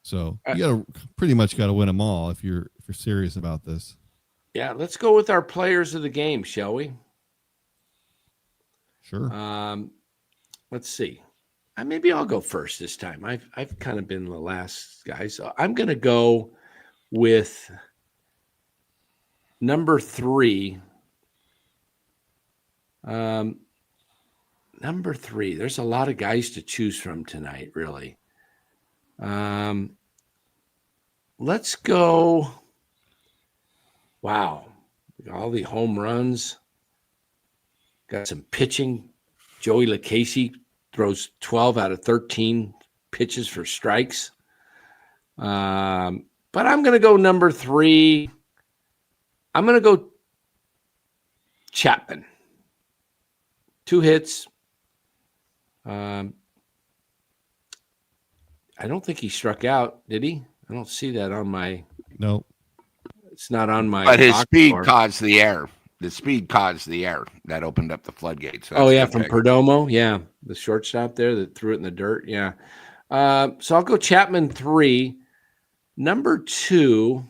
So you pretty much got to win them all if you're serious about this. Yeah, let's go with our players of the game, shall we? Sure. Let's see. Maybe I'll go first this time. I've kind of been the last guy, so I'm going to go with number 3. Number 3. There's a lot of guys to choose from tonight, really. Let's go. Wow. All the home runs. Got some pitching. Joey LaCasey throws 12 out of 13 pitches for strikes. But I'm going to go number 3. I'm going to go Chapman. 2 hits. I don't think he struck out, did he? I don't see that on my. No. It's not on my. But his speed caused the error. The speed caused the error that opened up the floodgates. So from Perdomo. Yeah. The shortstop there that threw it in the dirt. Yeah. So I'll go Chapman 3. Number 2,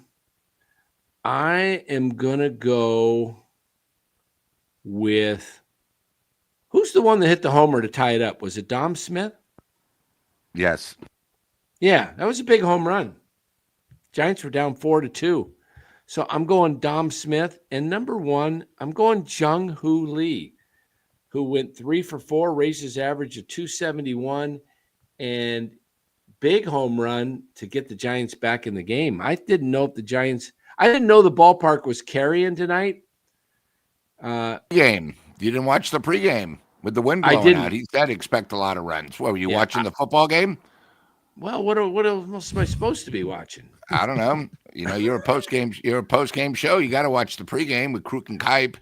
I am going to go with. Who's the one that hit the homer to tie it up? Was it Dom Smith? Yes. Yeah, that was a big home run. Giants were down 4-2. So I'm going Dom Smith. And number 1, I'm going Jung-Hoo Lee, who went 3 for 4, raised his average of 271, and big home run to get the Giants back in the game. I didn't know the ballpark was carrying tonight. Game. You didn't watch the pregame with the wind blowing out. He said expect a lot of runs. What, were you watching the football game? Well, what else am I supposed to be watching? I don't know. You're a post-game show. You got to watch the pregame with Kruk and Kipe.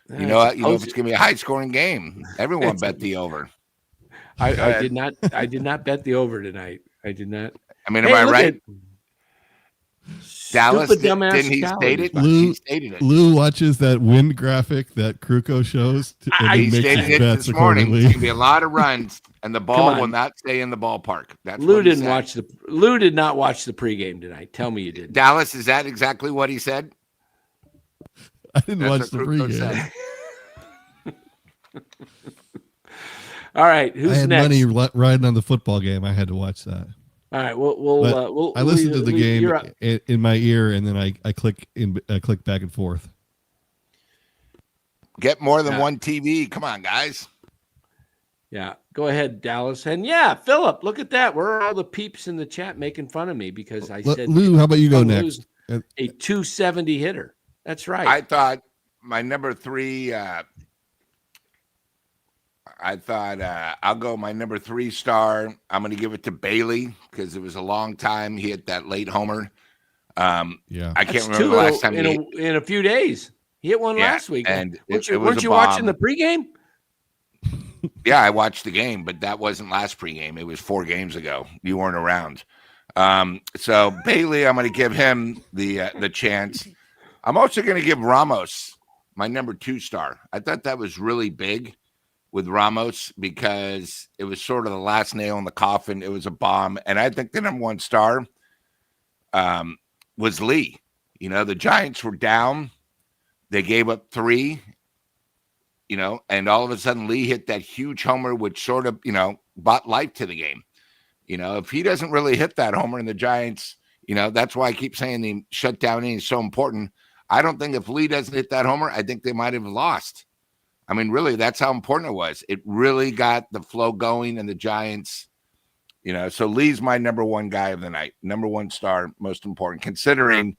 If it's going to be a high-scoring game. Everyone bet the over. I did not bet the over tonight. I did not. Am I right? Dallas, didn't he state it? He stated it. Lou watches that wind graphic that Kruko shows. He stated it this morning. It's going to be a lot of runs, and the ball will not stay in the ballpark. That's Lou did not watch the pregame tonight. Tell me you did. Dallas, is that exactly what he said? I didn't watch the pregame. All right, who's next? I had money riding on the football game. I had to watch that. All right, we'll I listened to the game in my ear, and then I click back and forth. Get more than one TV. Come on, guys. Yeah, go ahead, Dallas. And Philip, look at that. Where are all the peeps in the chat making fun of me because I said, Lou, how about you go next? A 270 hitter. That's right. I thought my number 3 I thought I'll go my number 3 star. I'm going to give it to Bailey because it was a long time he hit that late homer. Yeah, I can't remember the last time in a few days. He hit one last week. And weren't you watching the pregame? Yeah, I watched the game, but that wasn't last pregame. It was 4 games ago. You weren't around. So Bailey, I'm going to give him the chance. I'm also going to give Ramos my number 2 star. I thought that was really big with Ramos because it was sort of the last nail in the coffin. It was a bomb. And I think the number 1 star was Lee. You know, the Giants were down. They gave up 3, you know, and all of a sudden Lee hit that huge homer, which sort of, you know, brought life to the game. You know, if he doesn't really hit that homer and the Giants, you know, that's why I keep saying the shutdown inning is so important. I don't think if Lee doesn't hit that homer, I think they might have lost. I mean, really, that's how important it was. It really got the flow going and the Giants, you know, so Lee's my number 1 guy of the night, number 1 star, most important, considering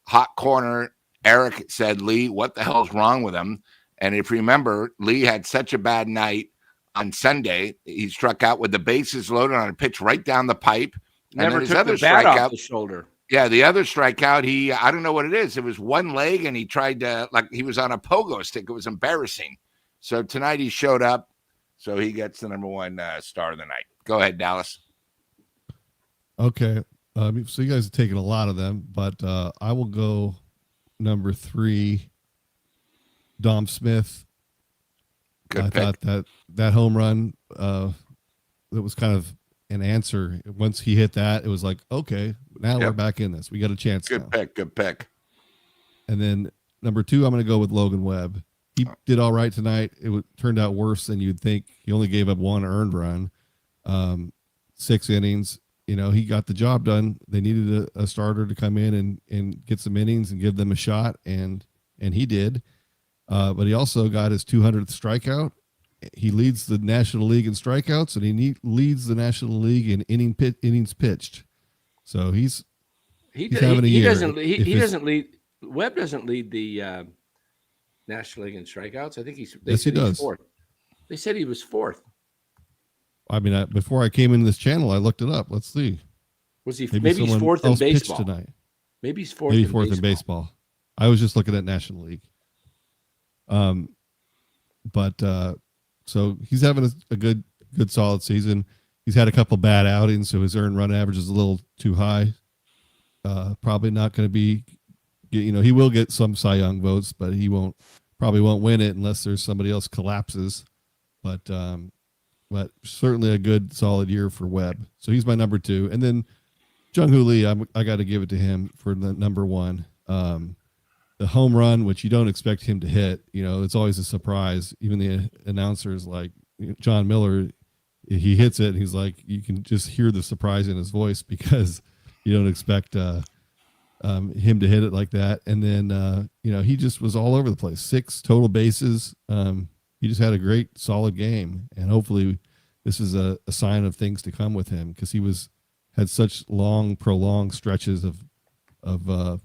hot corner. Eric said, Lee, what the hell's wrong with him? And if you remember, Lee had such a bad night on Sunday. He struck out with the bases loaded on a pitch right down the pipe. Never took the bat off the shoulder. Yeah, the other strikeout, I don't know what it is. It was one leg, and he tried to, like he was on a pogo stick. It was embarrassing. So tonight he showed up, so he gets the number 1 star of the night. Go ahead, Dallas. Okay. So you guys have taken a lot of them, but I will go number 3, Dom Smith. Good pick. Thought that home run, it was kind of an answer. Once he hit that, it was like, okay, now we're back in this. We got a chance. Good pick. And then number 2, I'm going to go with Logan Webb. He did all right tonight. It turned out worse than you'd think. He only gave up 1 earned run, 6 innings. You know, he got the job done. They needed a starter to come in and get some innings and give them a shot, and he did. But he also got his 200th strikeout. He leads the National League in strikeouts, and he leads the National League in innings pitched. So he's having a year. He doesn't lead. Webb doesn't lead the National League in strikeouts. I think he does. 4th. They said he was 4th. I mean, before I came into this channel, I looked it up. Let's see. Was he? Maybe he's 4th in baseball tonight. Maybe he's 4th. In baseball. I was just looking at National League. So he's having a good solid season. He's had a couple bad outings, so his earned run average is a little too high. Probably not going to be, you know, he will get some Cy Young votes, but he probably won't win it unless there's somebody else collapses. But certainly a good solid year for Webb. So he's my number 2. And then Jung-Hoo Lee, I got to give it to him for the number 1. The home run, which you don't expect him to hit, you know, it's always a surprise. Even the announcers like John Miller, he hits it and he's like, you can just hear the surprise in his voice because you don't expect him to hit it like that. And then, you know, he just was all over the place. 6 total bases. He just had a great solid game, and hopefully this is a sign of things to come with him because he had such prolonged stretches of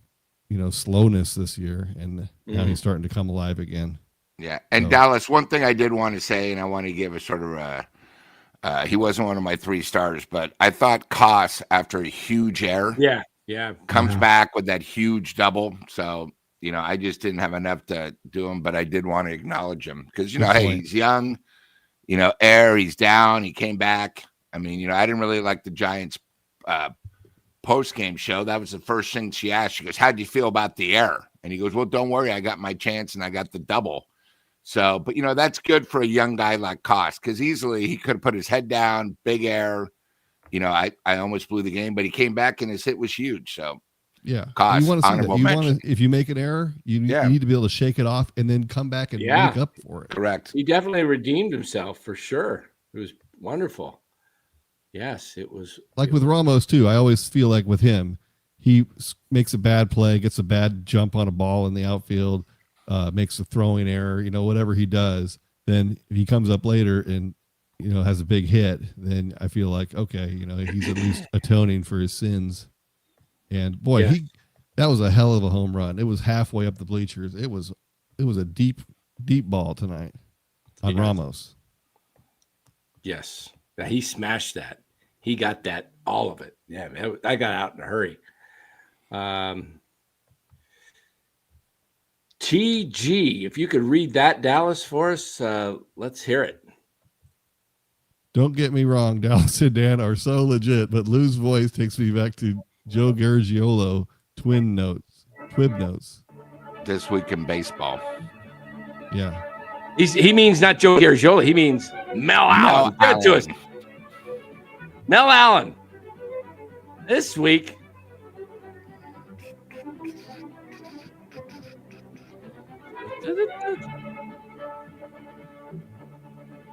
you know, slowness this year, and now he's starting to come alive again. Yeah. And Dallas, one thing I did want to say, and I want to give a sort of he wasn't one of my 3 stars, but I thought Koss, after a huge error, comes back with that huge double. So, you know, I just didn't have enough to do him, but I did want to acknowledge him because, you know, hey, he's young, you know, he's down, he came back. I mean, you know, I didn't really like the Giants post-game show. That was the first thing she asked. She goes, how'd you feel about the error? And he goes, well, don't worry, I got my chance and I got the double. So, but you know, that's good for a young guy like Koss because easily he could have put his head down, big error. You know, I almost blew the game, but he came back and his hit was huge. So yeah, Koss, you want to see honorable that. mention. If you make an error, you need to be able to shake it off and then come back and make up for it. Correct. He definitely redeemed himself for sure. It was wonderful. Yes, it was. Like with Ramos, too, I always feel like with him, he makes a bad play, gets a bad jump on a ball in the outfield, makes a throwing error, you know, whatever he does. Then if he comes up later and, you know, has a big hit, then I feel like, okay, you know, he's at least atoning for his sins. And, boy, that was a hell of a home run. It was halfway up the bleachers. It was a deep ball tonight on Ramos. Yes. Yeah, he smashed that. He got that, all of it. Yeah, man, I got out in a hurry. TG, if you could read that, Dallas, for us, let's hear it. Don't get me wrong, Dallas and Dan are so legit, but Lou's voice takes me back to Joe Garagiola twib notes. This week in baseball. Yeah. He means not Joe Garagiola. He means Mel Allen. Give it to us. Mel Allen. This week.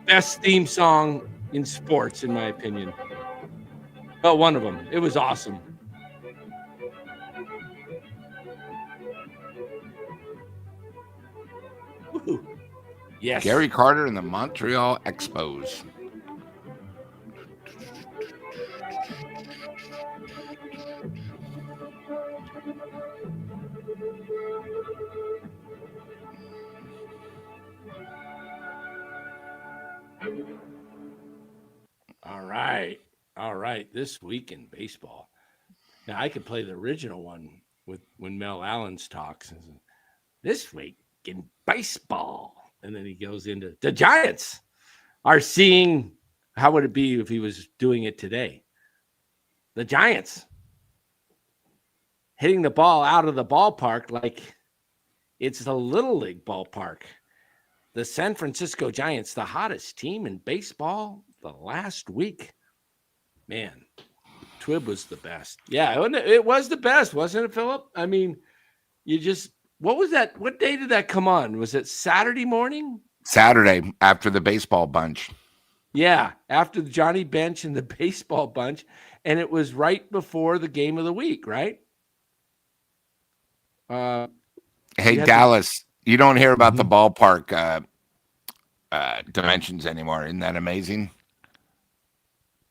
Best theme song in sports, in my opinion. Well, one of them. It was awesome. Woo-hoo. Yes. Gary Carter and the Montreal Expos. All right. This week in baseball. Now I could play the original one with when Mel Allen's talks. This week in baseball. And then he goes into the Giants are seeing, how would it be if he was doing it today? The Giants hitting the ball out of the ballpark like it's the Little League ballpark. The San Francisco Giants, the hottest team in baseball the last week. Man, Twib was the best. Yeah, it was the best, wasn't it, Philip? I mean, what was that? What day did that come on? Was it Saturday morning? Saturday after the baseball bunch. Yeah, after the Johnny Bench and the baseball bunch. And it was right before the game of the week, right? Hey, Dallas, you don't hear about the ballpark dimensions anymore. Isn't that amazing?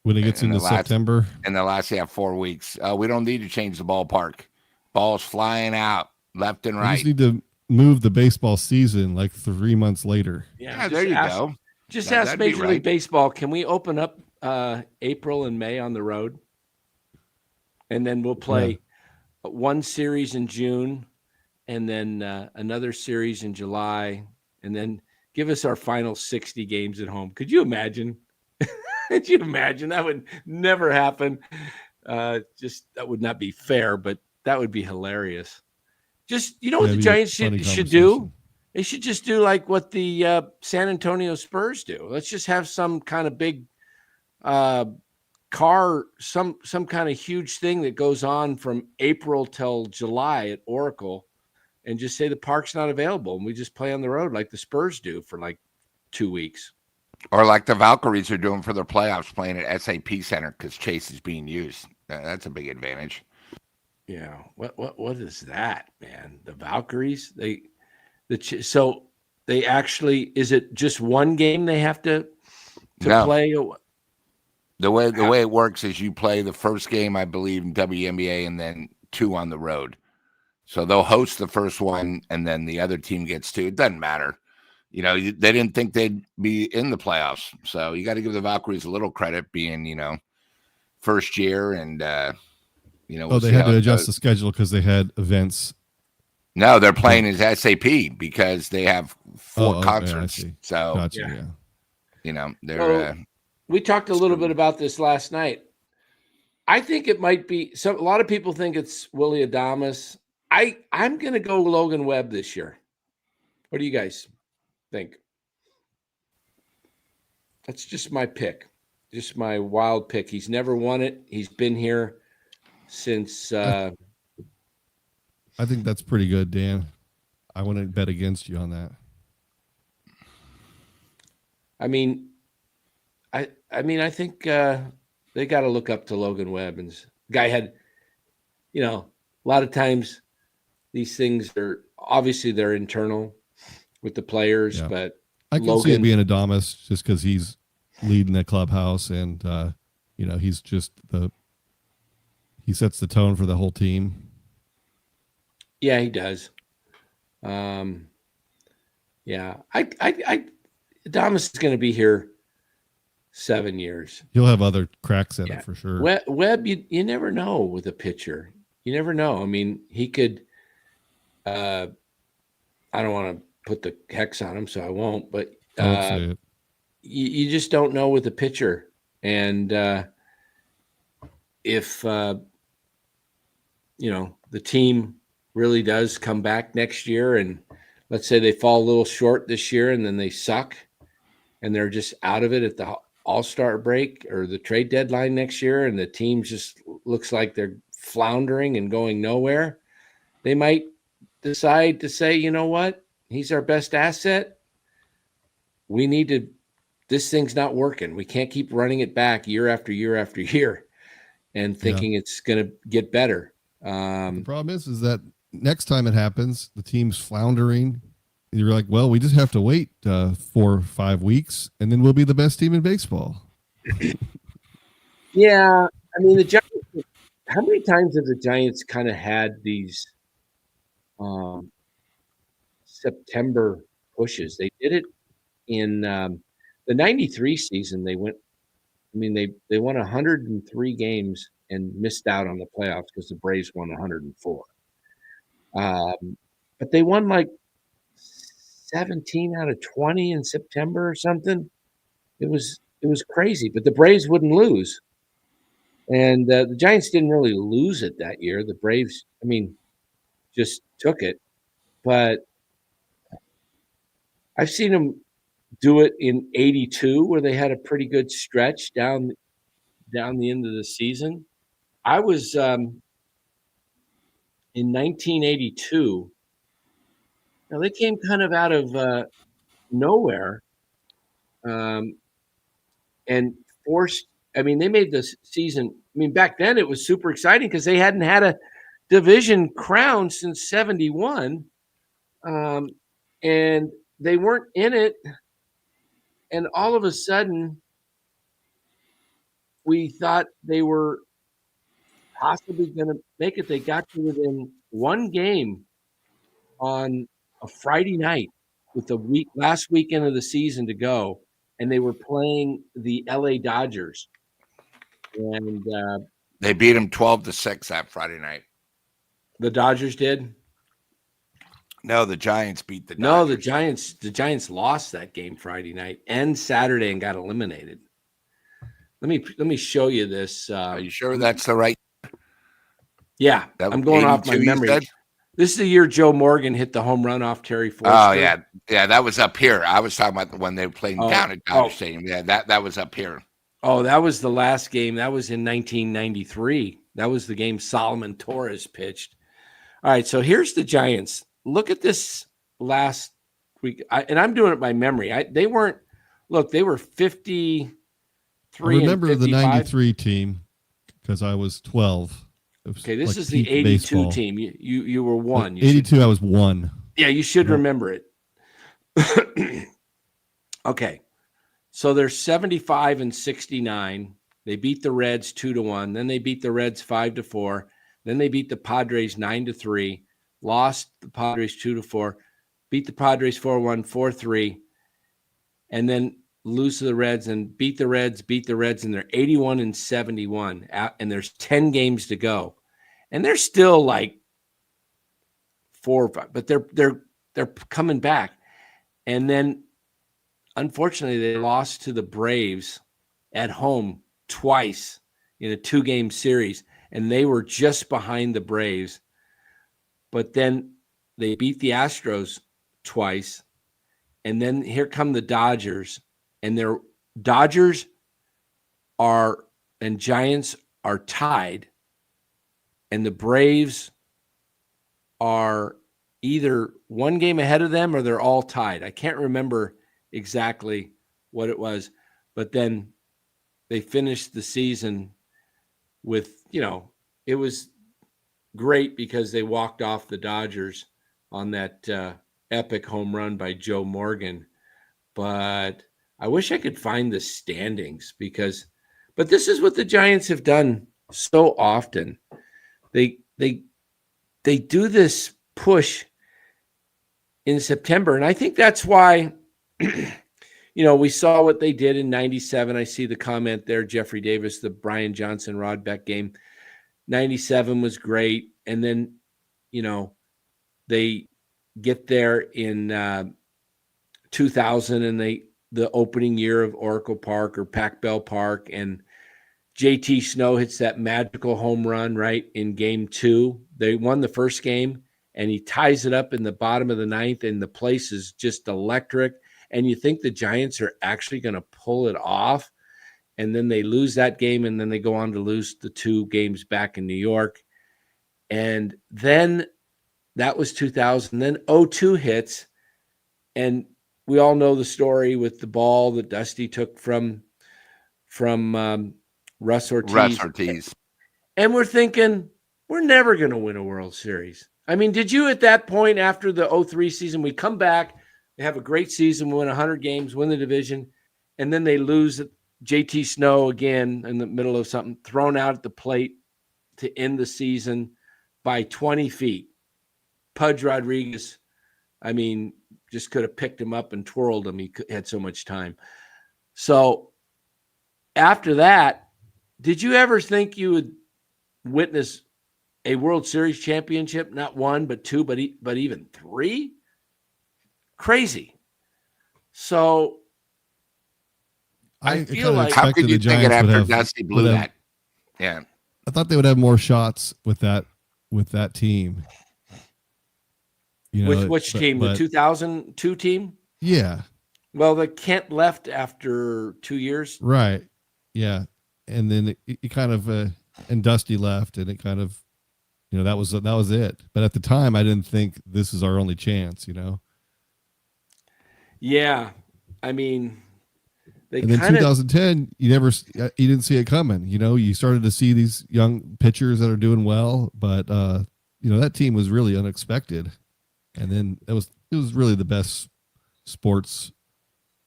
When it gets into September? In the last 4 weeks. We don't need to change the ballpark. Ball's flying out left and right. We just need to move the baseball season like 3 months later. Yeah, there you go. Just ask Major League Baseball, can we open up April and May on the road? And then we'll play one series in June and then another series in July, and then give us our final 60 games at home. Could you imagine? Could you imagine? That would never happen. That would not be fair, but that would be hilarious. Just, what the Giants should do? They should just do like what the San Antonio Spurs do. Let's just have some kind of big car, some kind of huge thing that goes on from April till July at Oracle, and just say the park's not available, and we just play on the road like the Spurs do for like 2 weeks. Or like the Valkyries are doing for their playoffs, playing at SAP Center because Chase is being used. That's a big advantage. Yeah. What is that, man? The Valkyries? So they actually, is it just one game they have to play? The way it works is you play the first game, I believe, in WNBA, and then 2 on the road. So they'll host the first one, and then the other team gets 2. It doesn't matter. They didn't think they'd be in the playoffs. So you got to give the Valkyries a little credit being, first year. And, we'll they had to adjust the schedule because they had events. No, they're playing as SAP because they have 4 concerts. So, gotcha, they're. We talked a little bit about this last night. I think it might be a lot of people think it's Willie Adames. I'm going to go Logan Webb this year. What do you guys think? That's just my pick, just my wild pick. He's never won it. He's been here since. I think that's pretty good, Dan. I want to bet against you on that. I think they got to look up to Logan Webb. And the guy had, a lot of times these things are obviously they're internal with the players, but I can see it being Adames just because he's leading the clubhouse and, he's just he sets the tone for the whole team. Yeah, he does. Adames is going to be here 7 years. He'll have other cracks at Yeah. it for sure. Webb, you never know with a pitcher. You never know. I mean, he could. I don't want to put the hex on him, so I won't. But Don't say it. you just don't know with a pitcher, and if the team really does come back next year, and let's say they fall a little short this year, and then they suck, and they're just out of it at the All-Star break or the trade deadline next year, and the team just looks like they're floundering and going nowhere, they might decide to say, you know what, he's our best asset. We need to, this thing's not working. We can't keep running it back year after year after year and thinking it's going to get better. The problem is that next time it happens, the team's floundering. And you're like, well, we just have to wait 4 or 5 weeks, and then we'll be the best team in baseball. Yeah. I mean, the Giants, how many times have the Giants kind of had these September pushes? They did it in the 93 season. They went, I mean, they won 103 games and missed out on the playoffs because the Braves won 104. But they won like 17 out of 20 in September or something. It was crazy, but the Braves wouldn't lose. And the Giants didn't really lose it that year. The Braves, I mean, just took it. But I've seen them do it in 82 where they had a pretty good stretch down the end of the season. I was in 1982. Now they came kind of out of nowhere and forced. I mean, they made this season. I mean, back then it was super exciting because they hadn't had a division crown since '71, and they weren't in it. And all of a sudden, we thought they were possibly going to make it. They got to within one game on a Friday night with the last weekend of the season to go, and they were playing the LA Dodgers. And they beat them 12-6 that Friday night. The Dodgers did? No, the Giants beat the Dodgers. No, the Giants lost that game Friday night and Saturday and got eliminated. Let me show you this. Are you sure that's the right? Yeah, I'm going off my memory. This is the year Joe Morgan hit the home run off Terry Forster. Oh yeah, that was up here. I was talking about when they were playing down at Dodger Stadium. Yeah, that was up here. Oh, that was the last game. That was in 1993. That was the game Solomon Torres pitched. All right, so here's the Giants. Look at this last week, and I'm doing it by memory. They were 53. I remember the 93 team because I was 12. Okay, this is the 82 baseball team. You were one. 82, I was one. Yeah, you should remember it. Okay, so they're 75 and 69. They beat the Reds 2-1. Then they beat the Reds 5-4. Then they beat the Padres 9-3. Lost the Padres 2-4. Beat the Padres 4-1, 4-3, and then lose to the Reds and beat the Reds, and they're 81 and 71. And there's 10 games to go. And they're still like 4 or 5, but they're coming back. And then unfortunately they lost to the Braves at home twice in a 2-game series, and they were just behind the Braves. But then they beat the Astros twice. And then here come the Dodgers. And their Dodgers and Giants are tied. And the Braves are either one game ahead of them or they're all tied. I can't remember exactly what it was. But then they finished the season with, it was great because they walked off the Dodgers on that epic home run by Joe Morgan. But I wish I could find the standings but this is what the Giants have done so often. They do this push in September, and I think that's why we saw what they did in 97. I see the comment there, Jeffrey Davis, the Brian Johnson, Rod Beck game. 97 was great. And then, they get there in 2000 and the opening year of Oracle Park or Pac Bell Park, and JT Snow hits that magical home run right in game 2. They won the first game, and he ties it up in the bottom of the 9th, and the place is just electric. And you think the Giants are actually going to pull it off, and then they lose that game, and then they go on to lose the 2 games back in New York. And then that was 2000. Then 02 hits, and we all know the story with the ball that Dusty took from Russ Ortiz. And we're thinking, we're never going to win a World Series. I mean, did you at that point after the 03 season, we come back, they have a great season, win 100 games, win the division, and then they lose JT Snow again in the middle of something, thrown out at the plate to end the season by 20 feet. Pudge Rodriguez, I mean, just could have picked him up and twirled him. He had so much time. So after that, did you ever think you would witness a World Series championship? Not 1, but 2, but even 3? Crazy. So I feel like, how could you think it after Dusty blew that? Yeah, I thought they would have more shots with that team. Which team? The 2002 team? Yeah. Well, the Kent left after 2 years. Right. Yeah. And then it kind of, and Dusty left, and it kind of, that was it. But at the time, I didn't think this is our only chance, Yeah. I mean, and then 2010, you didn't see it coming. You started to see these young pitchers that are doing well, but, that team was really unexpected. And then it was really the best sports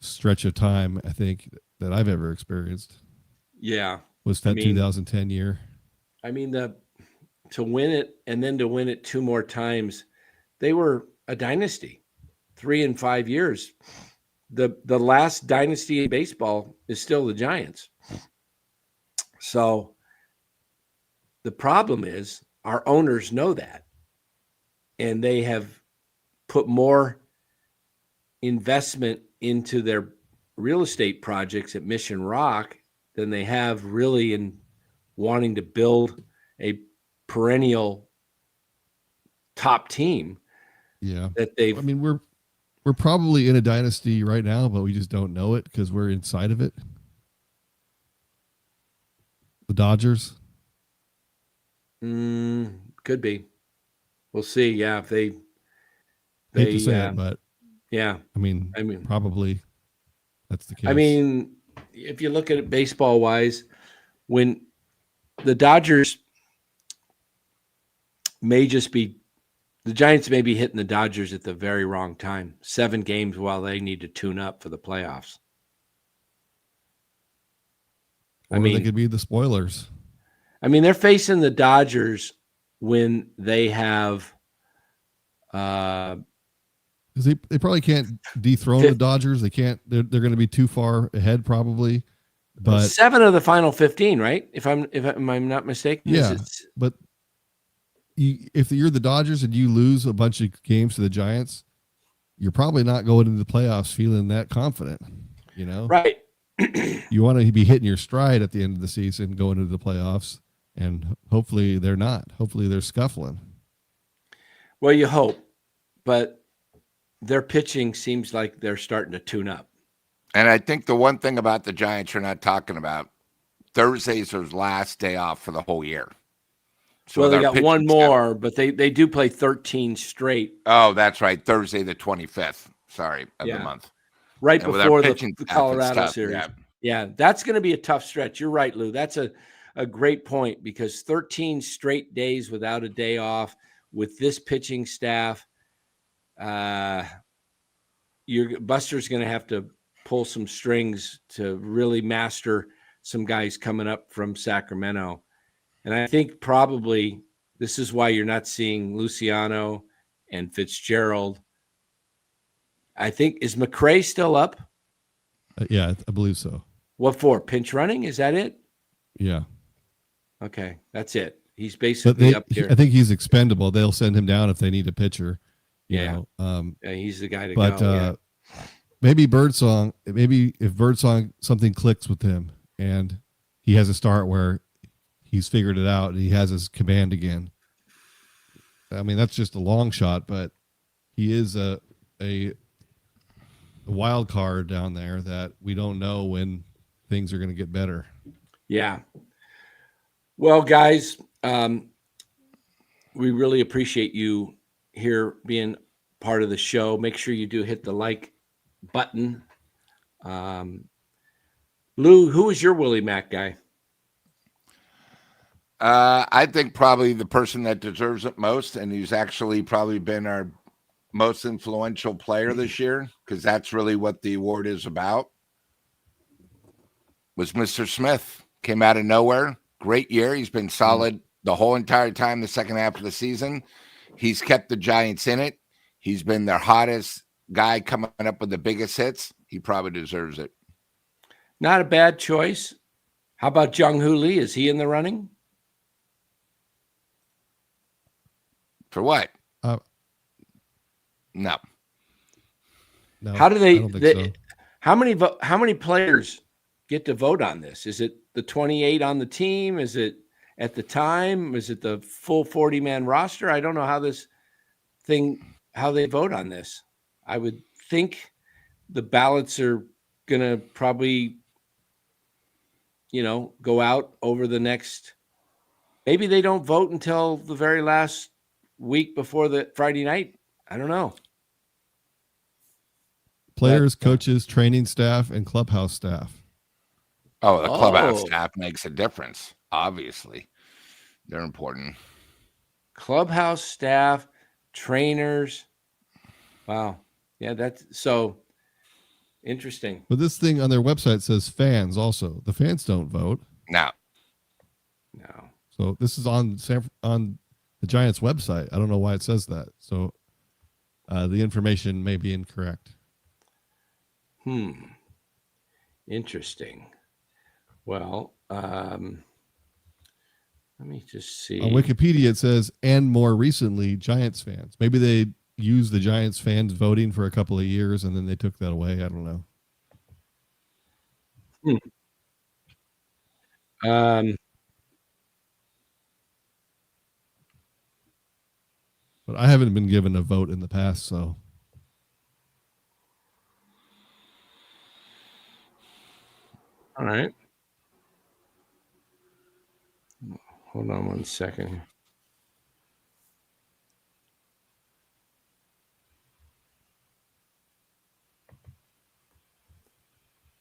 stretch of time, I think, that I've ever experienced. Yeah. Was that 2010 year. I mean, to win it and then to win it 2 more times, they were a dynasty, 3 and 5 years. The last dynasty in baseball is still the Giants. So the problem is our owners know that, and they have put more investment into their real estate projects at Mission Rock than they have really in wanting to build a perennial top team. Yeah. I mean, we're probably in a dynasty right now, but we just don't know it because we're inside of it. The Dodgers. Could be. We'll see. Yeah. If they hate to say it, but yeah, I mean, probably that's the case. I mean, if you look at it baseball wise, when the Dodgers the Giants may be hitting the Dodgers at the very wrong time. 7 games while they need to tune up for the playoffs. Or they could be the spoilers. I mean, they're facing the Dodgers when they have because they probably can't dethrone the Dodgers. They can't. They're going to be too far ahead probably. But 7 of the final 15, right? If I'm not mistaken. Yeah, but if you're the Dodgers and you lose a bunch of games to the Giants, you're probably not going into the playoffs feeling that confident. Right? You want to be hitting your stride at the end of the season, going into the playoffs, and hopefully they're not. Hopefully they're scuffling. Well, you hope, but their pitching seems like they're starting to tune up. And I think the one thing about the Giants you're not talking about, Thursday's their last day off for the whole year. So they got one more, but they do play 13 straight. Oh, that's right. Thursday the 25th. Sorry, of the month. Right before the Colorado series. Yeah. Yeah, that's going to be a tough stretch. You're right, Lou. That's a great point because 13 straight days without a day off with this pitching staff, Buster's going to have to pull some strings to really master some guys coming up from Sacramento. And I think probably this is why you're not seeing Luciano and Fitzgerald. I think, is McRae still up? Yeah, I believe so. What for? Pinch running? Is that it? Yeah. Okay, that's it. He's But basically up here. I think he's expendable. They'll send him down if they need a pitcher. Yeah. Yeah, he's the guy to but go. maybe Birdsong. Maybe if Birdsong something clicks with him and he has a start where he's figured it out and he has his command again. I mean, that's just a long shot, but he is a wild card down there that we don't know when things are going to get better. Yeah. Well, guys, we really appreciate you here being part of the show. Make sure you do hit the like button. Lou, who is your Willie Mac guy? I think probably the person that deserves it most, and who's actually probably been our most influential player this year, because that's really what the award is about, was Mr. Smith. Came out of nowhere. Great year. He's been solid the whole entire time, the second half of the season. He's kept the Giants in it. He's been their hottest guy coming up with the biggest hits. He probably deserves it. Not a bad choice. How about Jung-Hoo Lee? Is he in the running? For what? No. How do they? I don't think so. How many players get to vote on this? Is it the 28 on the team? Is it at the time? Is it the full 40-man roster? I don't know how they vote on this. I would think the ballots are gonna probably, go out over the next. Maybe they don't vote until the very last week before the Friday night. I don't know. Players, coaches, training staff, and clubhouse staff. Oh, the clubhouse staff makes a difference. Obviously, they're important. Clubhouse staff, trainers. Wow. Yeah, that's so interesting. But this thing on their website says fans also. The fans don't vote. No. So this is on the Giants website. I don't know why it says that. So the information may be incorrect. Interesting. Well, let me just see. On Wikipedia, it says, and more recently, Giants fans. Maybe they used the Giants fans voting for a couple of years, and then they took that away. I don't know. But I haven't been given a vote in the past, so. All right. Hold on one second.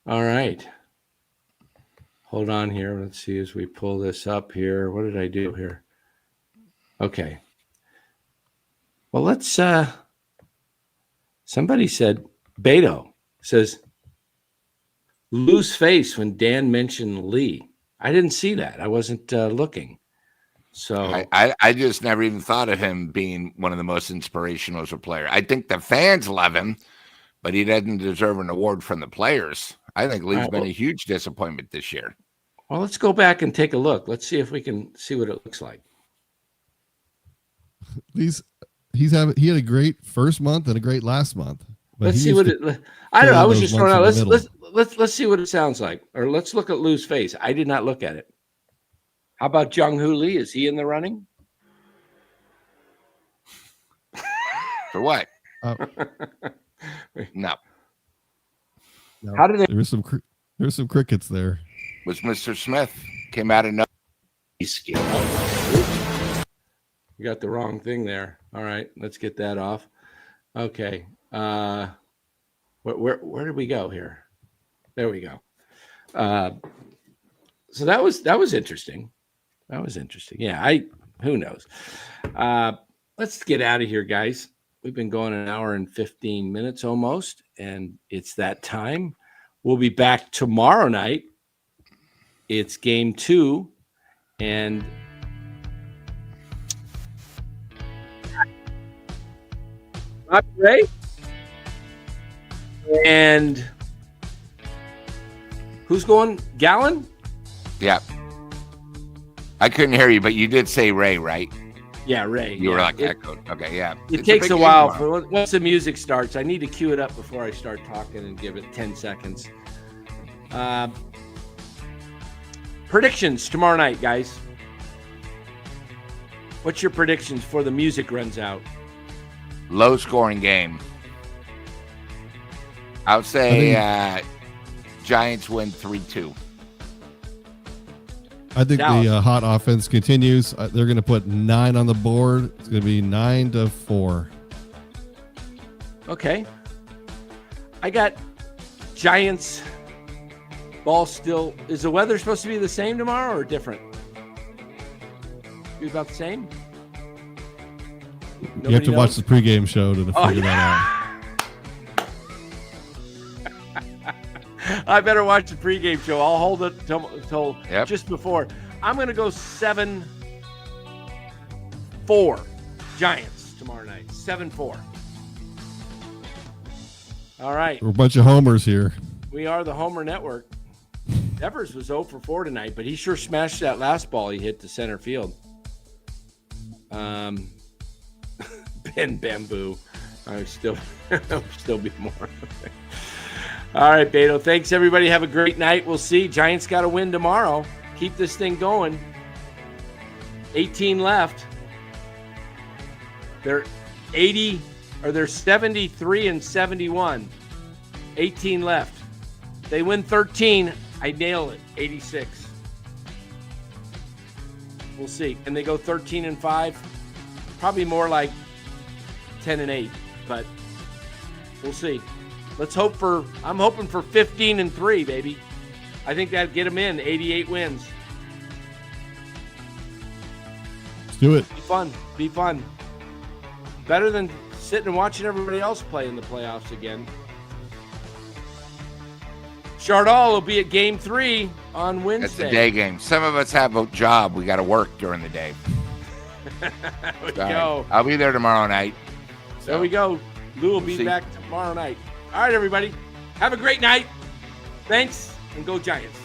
All right. Hold on here. Let's see as we pull this up here. What did I do here? Okay. Well, let's somebody said, Beto says, lose face when Dan mentioned Lee. I didn't see that. I wasn't looking. So I just never even thought of him being one of the most inspirational as a player. I think the fans love him, but he doesn't deserve an award from the players. I think Lee's been a huge disappointment this year. Well, let's go back and take a look. Let's see if we can see what it looks like. He had a great first month and a great last month. Let's see what it. I don't know. I was just throwing out. Let's see what it sounds like, or let's look at Lou's face. I did not look at it. How about Jung-Hoo Lee? Is he in the running? For what? No. How did they? There's some crickets there. Was Mr. Smith came out of no. You got the wrong thing there. All right, let's get that off. Okay. Where did we go here? There we go. So that was interesting. That was interesting. Yeah, who knows? Let's get out of here, guys. We've been going an hour and 15 minutes almost, and it's that time. We'll be back tomorrow night. It's game 2, and Ray and Who's going? Gallon? Yeah. I couldn't hear you, but you did say Ray, right? Yeah, Ray. You were yeah. like echoed. Okay, yeah. It takes a while for once the music starts. I need to cue it up before I start talking and give it 10 seconds. Predictions tomorrow night, guys. What's your predictions before the music runs out? Low scoring game. I would say Giants win 3-2. I think Dallas. the hot offense continues. They're going to put 9 on the board. It's going to be 9-4. Okay. I got Giants. Ball still. Is the weather supposed to be the same tomorrow or different? Be about the same? You have to watch the pregame show to figure that out. I better watch the pregame show. I'll hold it till Yep. just before. I'm going to go 7-4 Giants tomorrow night. 7-4. All right. We're a bunch of homers here. We are the Homer Network. Evers was 0 for 4 tonight, but he sure smashed that last ball he hit to center field. Ben Bamboo. I'll still be more. All right, Beto. Thanks, everybody. Have a great night. We'll see. Giants got to win tomorrow. Keep this thing going. 18 left. They're 73-71. 18 left. They win 13. I nail it. 86. We'll see. And they go 13-5. Probably more like 10-8, but we'll see. I'm hoping for 15-3, baby. I think that'd get them in 88 wins. Let's do it. Be fun. Better than sitting and watching everybody else play in the playoffs again. Chardal will be at Game 3 on Wednesday. It's a day game. Some of us have a job. We got to work during the day. There we go. I'll be there tomorrow night. There we go. Lou will be back tomorrow night. All right, everybody. Have a great night. Thanks, and go Giants.